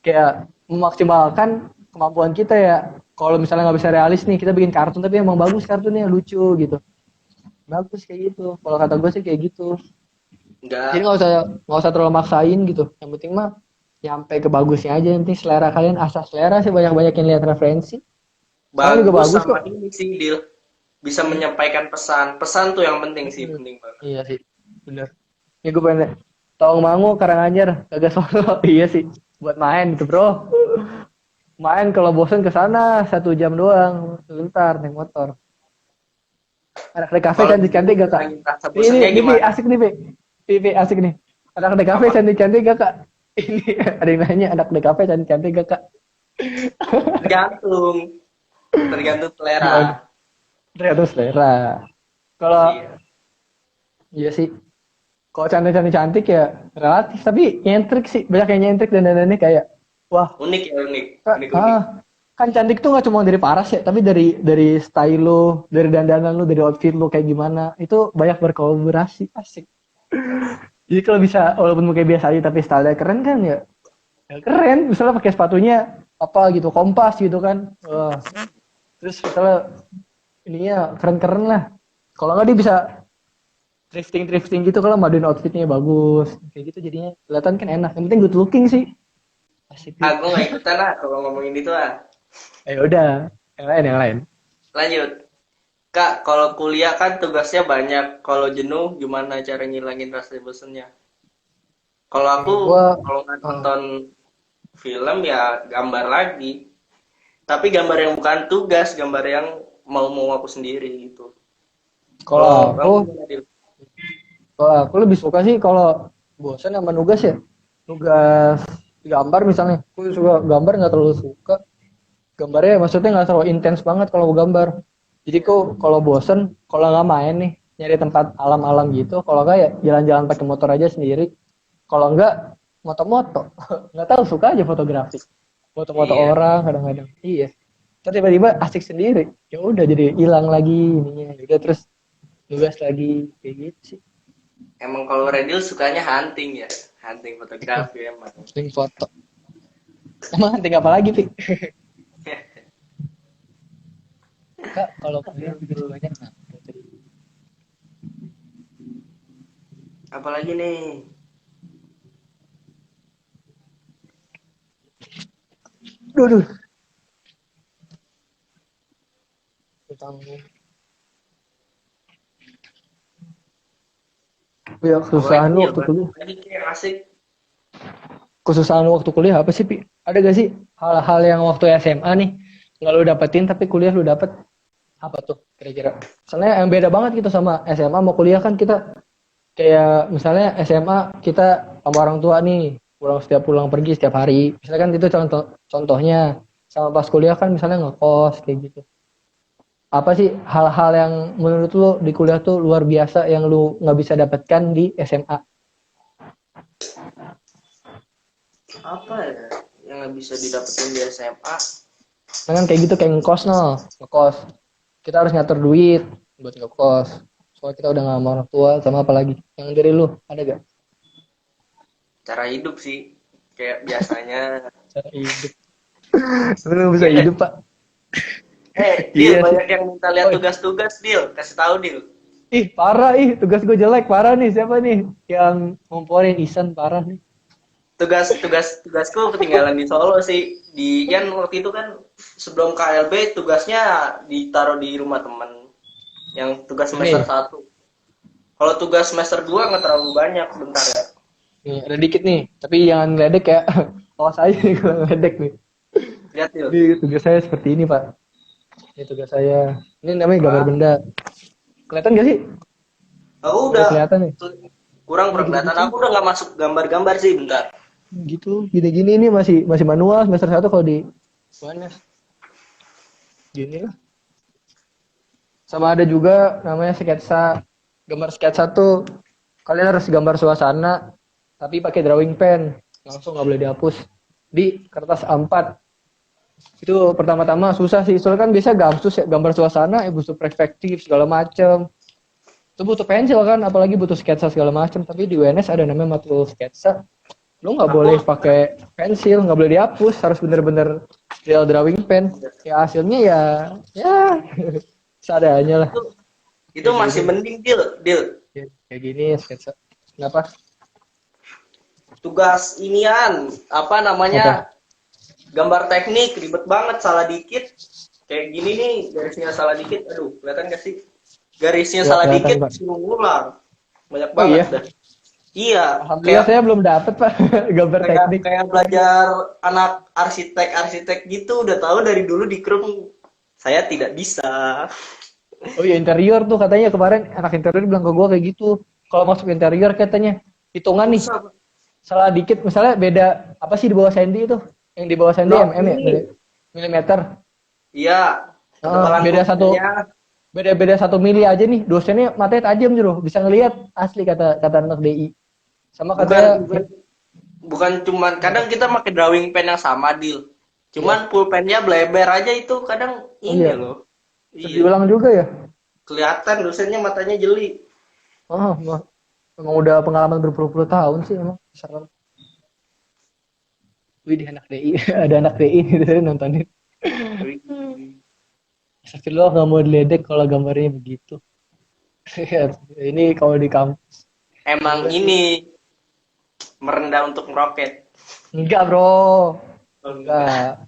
Speaker 2: kayak memaksimalkan kemampuan kita ya. Kalau misalnya nggak bisa realis nih, kita bikin kartun tapi emang bagus kartunnya, lucu gitu. Bagus kayak gitu. Kalau kata gue sih kayak gitu. Jadi
Speaker 1: Enggak
Speaker 2: nggak usah terlalu maksain gitu. Yang penting mah nyampe ke bagusnya aja. Yang penting selera kalian, asal selera sih banyak-banyakin lihat referensi. Soalnya juga
Speaker 1: bagus
Speaker 2: bagus
Speaker 1: sama
Speaker 2: kok.
Speaker 1: ini sih, Dil. Bisa menyampaikan pesan. Pesan tuh yang penting sih, penting banget.
Speaker 2: Iya sih, bener. Ya gue pengen Tawangmangu, Karanganyar, kagak Solo. Iya sih, buat main gitu bro. Main kalau bosen ke sana 1 jam doang, sebentar naik motor. Anak di kafe
Speaker 1: Kalau
Speaker 2: cantik-cantik gak kak?
Speaker 1: ngilangin rasa
Speaker 2: Ini
Speaker 1: bosannya
Speaker 2: Vivi
Speaker 1: gimana?
Speaker 2: asik nih Vivi asik nih. Anak di kafe
Speaker 1: Apa?
Speaker 2: cantik-cantik gak kak? Ini ada yang nanya anak di kafe cantik-cantik gak kak?
Speaker 1: Tergantung. Tergantung
Speaker 2: Gimana?
Speaker 1: selera.
Speaker 2: Tergantung selera. Kalau
Speaker 1: Iya.
Speaker 2: iya sih, kalau cantik-cantik ya relatif, tapi nyentrik sih, banyak yang nyentrik dan dandannya kayak, wah,
Speaker 1: Unik ya, unik.
Speaker 2: Kak,
Speaker 1: Unik-unik.
Speaker 2: kan cantik tuh nggak cuma dari paras ya, tapi dari style lo, dari dandanan lo, dari outfit lo kayak gimana, itu banyak berkolaborasi, asik. Jadi kalau bisa, walaupun mungkin biasa aja tapi style keren kan ya, ya keren. Misalnya pakai sepatunya apa gitu, Kompas gitu kan, wah. Terus misalnya ininya keren-keren lah. Kalau nggak dia bisa drifting gitu kalau maduin outfitnya bagus, kayak gitu jadinya kelihatan kan enak. Yang penting good looking sih, asik.
Speaker 1: Aku nggak ikutan lah kalau ngomongin itu ah.
Speaker 2: Udah, yang lain.
Speaker 1: Lanjut. Kak, kalau kuliah kan tugasnya banyak. Kalau jenuh, gimana cara ngilangin rasa bosannya? Kalau aku,
Speaker 2: Gua
Speaker 1: kalau nggak nonton film ya gambar lagi. Tapi gambar yang bukan tugas, gambar yang mau aku sendiri gitu.
Speaker 2: kalau
Speaker 1: Kamu
Speaker 2: aku
Speaker 1: gimana, Dil?
Speaker 2: kalau aku lebih suka sih kalau bosan sama nugas ya. Nugas gambar misalnya. Aku suka gambar, nggak terlalu suka. Gambarnya maksudnya nggak terlalu intens banget kalau gambar. Jadi kok kalau bosen, kalau nggak main nih, nyari tempat alam-alam gitu. Kalau nggak ya jalan-jalan pakai motor aja sendiri. Kalau nggak moto-moto. Nggak tahu, suka aja fotografi. Foto-foto
Speaker 1: Iya.
Speaker 2: orang kadang-kadang. Iya. Terus tiba-tiba asik sendiri. Ya udah jadi hilang lagi ininya. Udah terus tugas lagi kayak gitu sih.
Speaker 1: Emang kalau Redil sukanya hunting ya, hunting fotografi emang.
Speaker 2: Link foto. Emang hunting apa lagi, Pi? Kak, kalau kuliah lebih banyak nah.
Speaker 1: Apalagi nih?
Speaker 2: Duh. Tentang ya kesusahan
Speaker 1: Apalagi
Speaker 2: lu
Speaker 1: ya,
Speaker 2: waktu kuliah.
Speaker 1: Tadi yang asik.
Speaker 2: Kesusahan lu waktu kuliah apa sih, Pi? Ada gak sih hal-hal yang waktu SMA nih nggak lu dapetin tapi kuliah lu dapet? Apa tuh kira-kira? Soalnya yang beda banget gitu sama SMA mau kuliah kan kita kayak misalnya SMA kita sama orang tua nih pulang pergi setiap hari. Misalnya kan itu contohnya sama pas kuliah kan misalnya ngekos kayak gitu. Apa sih hal-hal yang menurut lu di kuliah tuh luar biasa yang lu nggak bisa dapatkan di SMA?
Speaker 1: Apa ya yang nggak bisa didapetin di SMA?
Speaker 2: Nah, kan kayak gitu kayak ngekos. Kita harus ngatur duit buat ngekos. Soalnya kita udah nggak sama orang tua sama apa lagi. Yang dari lu ada gak?
Speaker 1: Cara hidup sih, kayak biasanya.
Speaker 2: Cara hidup. Lu bisa hidup, Pak.
Speaker 1: Dil,
Speaker 2: Iya sih.
Speaker 1: banyak yang minta lihat
Speaker 2: Oi.
Speaker 1: tugas-tugas, Dil. Kasih tahu, Dil.
Speaker 2: Ih, parah tugas gue jelek, parah nih. Siapa nih yang ngomporin Isan parah nih.
Speaker 1: Tugasku ketinggalan di Solo sih. Di kan waktu itu kan sebelum KLB tugasnya ditaruh di rumah temen. Yang tugas semester
Speaker 2: Nih,
Speaker 1: 1. Kalau tugas semester 2 nggak terlalu banyak, bentar ya.
Speaker 2: nih ada dikit nih, tapi jangan ngeledek ya. Awas aja nih kalau ngeledek nih.
Speaker 1: Lihat, Dil.
Speaker 2: Ini tugas saya seperti ini, Pak. Ini tugas saya. Ini namanya gambar
Speaker 1: Wah.
Speaker 2: benda. Kelihatan gak sih?
Speaker 1: Aku
Speaker 2: Udah
Speaker 1: udah
Speaker 2: kelihatan nih.
Speaker 1: kurang berkelihatan. Aku udah nggak masuk gambar-gambar sih, bentar.
Speaker 2: Gitu, gini-gini ini masih manual semester 1 kalau di mana? Gini lah. Sama ada juga namanya sketsa. Gambar sketsa tuh kalian harus gambar suasana tapi pakai drawing pen. Langsung nggak boleh dihapus di kertas A4. Itu pertama-tama susah sih. Soalnya kan biasa gamsus ya, gambar suasana butuh perspektif segala macem. Itu butuh pensil kan, apalagi butuh sketsa segala macem. Tapi di UNS ada namanya matkul sketsa. Lu nggak boleh pakai pensil, nggak boleh dihapus, harus bener-bener real drawing pen. Ya hasilnya ya seadanya lah.
Speaker 1: Itu masih mending, Dil.
Speaker 2: Kayak gini sketsa. Kenapa?
Speaker 1: Tugas inian, apa namanya? Gambar teknik ribet banget, salah dikit. Kayak gini nih, garisnya salah dikit. Aduh, kelihatan gak sih? Garisnya
Speaker 2: Ya,
Speaker 1: salah
Speaker 2: kelihatan,
Speaker 1: dikit,
Speaker 2: Pak.
Speaker 1: suruh ngulang. Banyak
Speaker 2: Oh,
Speaker 1: banget
Speaker 2: iya?
Speaker 1: dah. Iya,
Speaker 2: Alhamdulillah saya belum dapet Pak gambar teknik.
Speaker 1: kayak belajar anak arsitek gitu, udah tahu dari dulu di Krum saya tidak bisa.
Speaker 2: Oh iya interior tuh katanya kemarin anak interior bilang ke gua kayak gitu. Kalau masuk interior katanya hitungan nih
Speaker 1: Susah, Pak.
Speaker 2: salah dikit misalnya beda apa sih di bawah sendi itu? Yang di bawah sendi
Speaker 1: Loh,
Speaker 2: mm ya,
Speaker 1: ini.
Speaker 2: beda milimeter.
Speaker 1: Iya, ketebalan
Speaker 2: Beda satu
Speaker 1: kursinya.
Speaker 2: beda 1 mili aja nih. Dosennya matanya tajam jero, bisa ngelihat asli kata anak DI. Sama katanya
Speaker 1: Bukan cuman kadang kita pakai drawing pen yang sama, Dil. Cuman pulpennya bleber aja itu kadang ini
Speaker 2: iya.
Speaker 1: loh.
Speaker 2: Terus
Speaker 1: Iya.
Speaker 2: diulang juga ya?
Speaker 1: Kelihatan dosennya matanya jeli.
Speaker 2: Oh, emang udah pengalaman berpuluh-puluh tahun sih emang. Serem. Wih, di anak DI, ada anak DI gitu tadi nontonin. Astagfirullah nggak mau diledek kalau gambarnya begitu. Ini kalau di kampus.
Speaker 1: Emang ini merendah untuk meroket.
Speaker 2: Enggak bro. Enggak.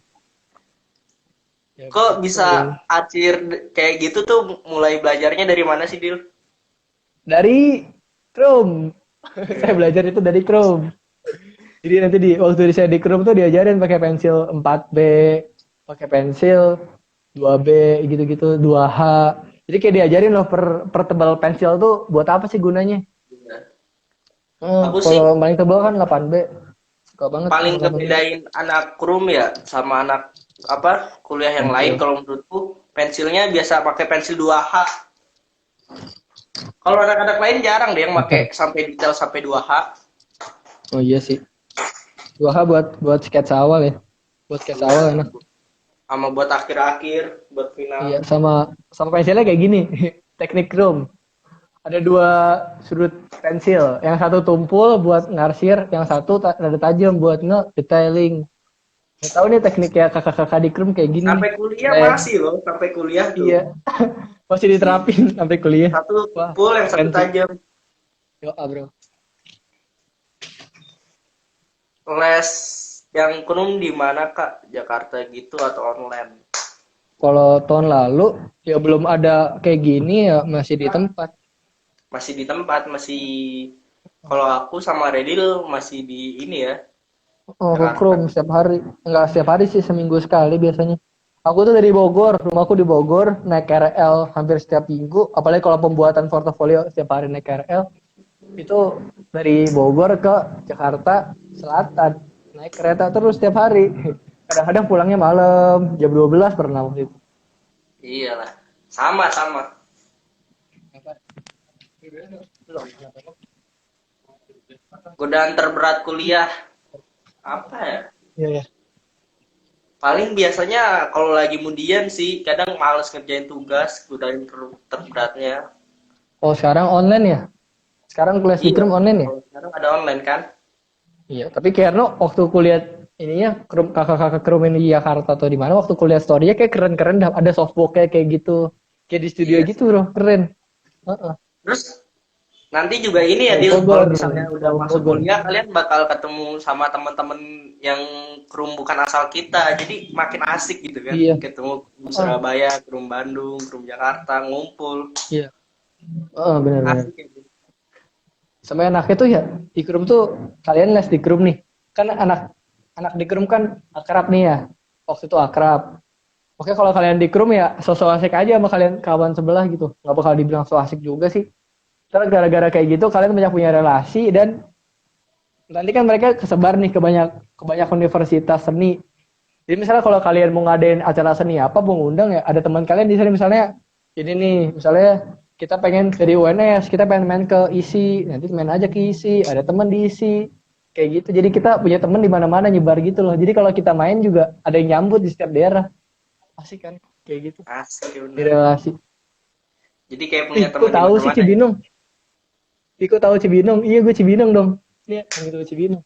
Speaker 2: Ya,
Speaker 1: Kok bisa acir kayak gitu tuh mulai belajarnya dari mana sih, Dil?
Speaker 2: dari Chrome. Saya belajar itu dari Chrome. Jadi nanti waktu saya di Chrome tuh diajarin pakai pensil 4B, pakai pensil 2B gitu-gitu, 2H. Jadi kayak diajarin loh per tebal pensil tuh buat apa sih gunanya?
Speaker 1: Aku sih
Speaker 2: Kalau paling tebal kan 8B. Suka banget.
Speaker 1: paling ngebedain anak krum ya sama anak apa kuliah yang lain kalau menurutku pensilnya biasa pakai pensil 2H. Kalau anak-anak lain jarang deh yang pakai sampai detail sampai 2H.
Speaker 2: Oh iya sih. 2H buat sketsa awal ya. Buat sketsa awal enak.
Speaker 1: sama buat akhir-akhir, buat final.
Speaker 2: Iya, sama pensilnya kayak gini. Teknik chrome. Ada dua sudut pensil. Yang satu tumpul buat ngarsir, yang satu rada tajam buat nge-detailing. Nggak tahu nih tekniknya kakak-kakak di chrome kayak gini nih.
Speaker 1: Sampai kuliah
Speaker 2: Kayak,
Speaker 1: masih loh, sampai kuliah tuh.
Speaker 2: iya, masih
Speaker 1: Masih.
Speaker 2: diterapin sampai kuliah.
Speaker 1: Satu
Speaker 2: Wah,
Speaker 1: tumpul, yang satu
Speaker 2: keren sih.
Speaker 1: tajam.
Speaker 2: Yo, bro.
Speaker 1: Les yang kunum di mana Kak? Jakarta gitu atau online?
Speaker 2: Kalau tahun lalu ya belum ada kayak gini ya masih di tempat.
Speaker 1: Masih di tempat, masih kalau aku sama Redil masih di ini ya,
Speaker 2: Oh, ke
Speaker 1: Jakarta.
Speaker 2: Chrome setiap hari. Enggak setiap hari sih, seminggu sekali biasanya. Aku tuh dari Bogor, rumahku di Bogor, naik KRL hampir setiap minggu. Apalagi kalau pembuatan portofolio setiap hari naik KRL. Itu dari Bogor ke Jakarta Selatan. Naik kereta terus setiap hari. Kadang-kadang pulangnya malam, jam 12 pernah waktu itu.
Speaker 1: Iyalah, sama-sama. Godaan terberat kuliah apa ya?
Speaker 2: Iya, ya.
Speaker 1: Paling biasanya kalau lagi mundian sih, kadang males ngerjain tugas, godaan terberatnya.
Speaker 2: Oh, sekarang online ya? Sekarang kelas di
Speaker 1: Iya,
Speaker 2: Chrome online ya?
Speaker 1: kalau sekarang ada online kan?
Speaker 2: Iya, tapi Kayakno waktu kuliah ininya kakak-kakak kerumen di Jakarta atau di mana waktu kuliah story-nya kayak keren-keren dah ada softbox kayak gitu. Kayak di studio
Speaker 1: Iya
Speaker 2: gitu
Speaker 1: sih.
Speaker 2: loh, keren. Heeh.
Speaker 1: Terus nanti juga ini ya,
Speaker 2: Tahu
Speaker 1: Dil, kalau
Speaker 2: Bogor,
Speaker 1: misalnya udah
Speaker 2: tahu
Speaker 1: masuk
Speaker 2: Bogor.
Speaker 1: kuliah, kalian bakal ketemu sama teman-teman yang krum bukan asal kita. Jadi makin asik gitu kan.
Speaker 2: Iya.
Speaker 1: Ketemu krum
Speaker 2: Heeh.
Speaker 1: Surabaya, krum Bandung, krum Jakarta, ngumpul.
Speaker 2: Iya. Heeh, benar-benar.
Speaker 1: Asik gitu.
Speaker 2: Sama enaknya tuh ya di Krum tuh kalian les di Krum nih. Kan anak anak di Krum kan akrab nih ya. Waktu itu akrab. Oke, kalau kalian di Krum ya sosok asik aja sama kalian kawan sebelah gitu. Nggak bakal dibilang so asik juga sih. Karena gara-gara kayak gitu kalian banyak punya relasi dan nanti kan mereka kesebar nih ke banyak universitas seni. Jadi misalnya kalau kalian mau ngadain acara seni apa mau ngundang ya ada teman kalian di sini misalnya ini nih misalnya kita pengen dari UNS kita pengen main ke ISI nanti main aja ke ISI ada teman di ISI kayak gitu jadi kita punya teman di mana-mana nyebar gitu loh jadi kalau kita main juga ada yang nyambut di setiap daerah asik kan kayak gitu
Speaker 1: Asik ya
Speaker 2: di
Speaker 1: bener.
Speaker 2: relasi.
Speaker 1: Jadi kayak punya
Speaker 2: Kok
Speaker 1: teman di
Speaker 2: tahu sih
Speaker 1: mana-mana ya.
Speaker 2: Cibinong? Kok tahu Cibinong? Iya gue Cibinong dong. Iya yang itu Cibinong.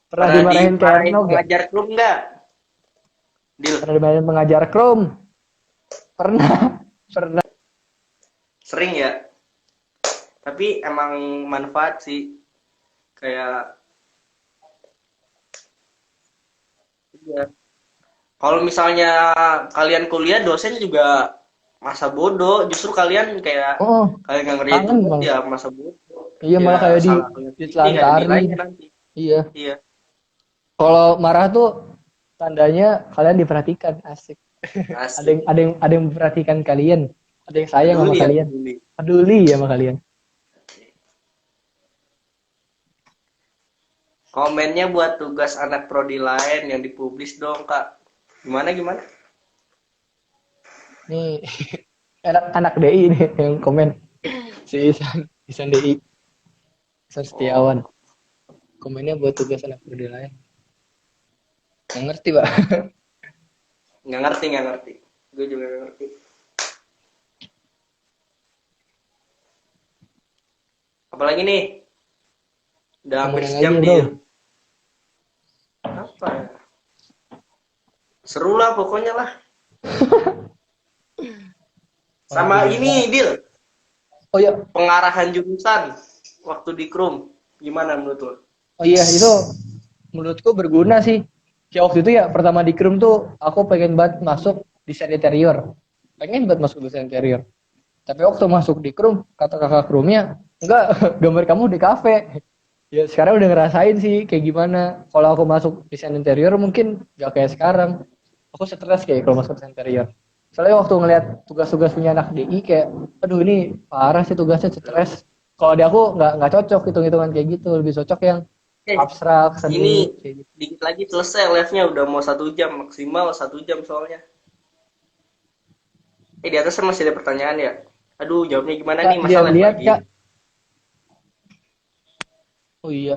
Speaker 2: Pernah
Speaker 1: Pernah
Speaker 2: dimarahin
Speaker 1: dimarahin
Speaker 2: Kayakno gak?
Speaker 1: pengajar klub nggak? Dil,
Speaker 2: Pernah dimarahin pengajar Chrome? Pernah. Pernah.
Speaker 1: sering ya. Tapi emang manfaat sih. Kayak ya. Kalau misalnya kalian kuliah, dosen juga masa bodoh. Justru kalian kayak
Speaker 2: Oh,
Speaker 1: kalian nggak ngerjain
Speaker 2: kangen
Speaker 1: tugas
Speaker 2: malah.
Speaker 1: ya masa bodoh.
Speaker 2: Iya malah
Speaker 1: Ya
Speaker 2: kayak
Speaker 1: salah kalian sendiri nggak ada
Speaker 2: ditelantarin.
Speaker 1: nilainya nanti.
Speaker 2: Iya.
Speaker 1: Iya,
Speaker 2: Kalau marah tuh tandanya kalian diperhatikan, asik.
Speaker 1: asik.
Speaker 2: Ada yang memperhatikan kalian. Ada yang sayang sama
Speaker 1: Peduli ya,
Speaker 2: kalian.
Speaker 1: peduli.
Speaker 2: Peduli ya sama kalian.
Speaker 1: Komennya buat tugas anak prodi lain yang dipublish dong, Kak. Gimana gimana?
Speaker 2: Nih anak DI nih yang komen. Si Isan DI, Isan Setiawan.
Speaker 1: Oh,
Speaker 2: Komennya buat tugas anak prodi lain. Nggak ngerti, Pak.
Speaker 1: nggak ngerti. Gue juga nggak ngerti. Apalagi nih, udah hampir
Speaker 2: Ngomongin
Speaker 1: sejam
Speaker 2: lagi, Bro.
Speaker 1: Dil. Apa ya? Seru lah pokoknya lah. Sama
Speaker 2: Waduh.
Speaker 1: ini, Dil.
Speaker 2: Oh iya,
Speaker 1: Pengarahan jurusan waktu di Krum. Gimana menurut lo?
Speaker 2: oh iya itu menurutku berguna sih. Kayak waktu itu ya pertama di Krum tuh aku pengen banget masuk desain interior. Pengen banget masuk desain interior. Tapi waktu masuk di Krum, kata kakak Krumnya, enggak, gambar kamu di kafe. Ya sekarang udah ngerasain sih kayak gimana. Kalau aku masuk desain interior mungkin gak kayak sekarang. Aku stres kayak kalau masuk desain interior. Soalnya waktu ngeliat tugas-tugas punya anak DI kayak, aduh ini parah sih tugasnya stres. Kalau di aku nggak cocok hitung-hitungan kayak gitu. Lebih cocok yang
Speaker 1: Eh,
Speaker 2: abstrak,
Speaker 1: ini
Speaker 2: seni, kayak gitu.
Speaker 1: dikit lagi selesai live-nya udah mau 1 jam maksimal 1 jam soalnya. Di atasnya masih ada pertanyaan ya. Aduh, jawabnya gimana
Speaker 2: Kak,
Speaker 1: nih? Masa
Speaker 2: dia
Speaker 1: live
Speaker 2: lihat
Speaker 1: lagi?
Speaker 2: Kak. Oh iya.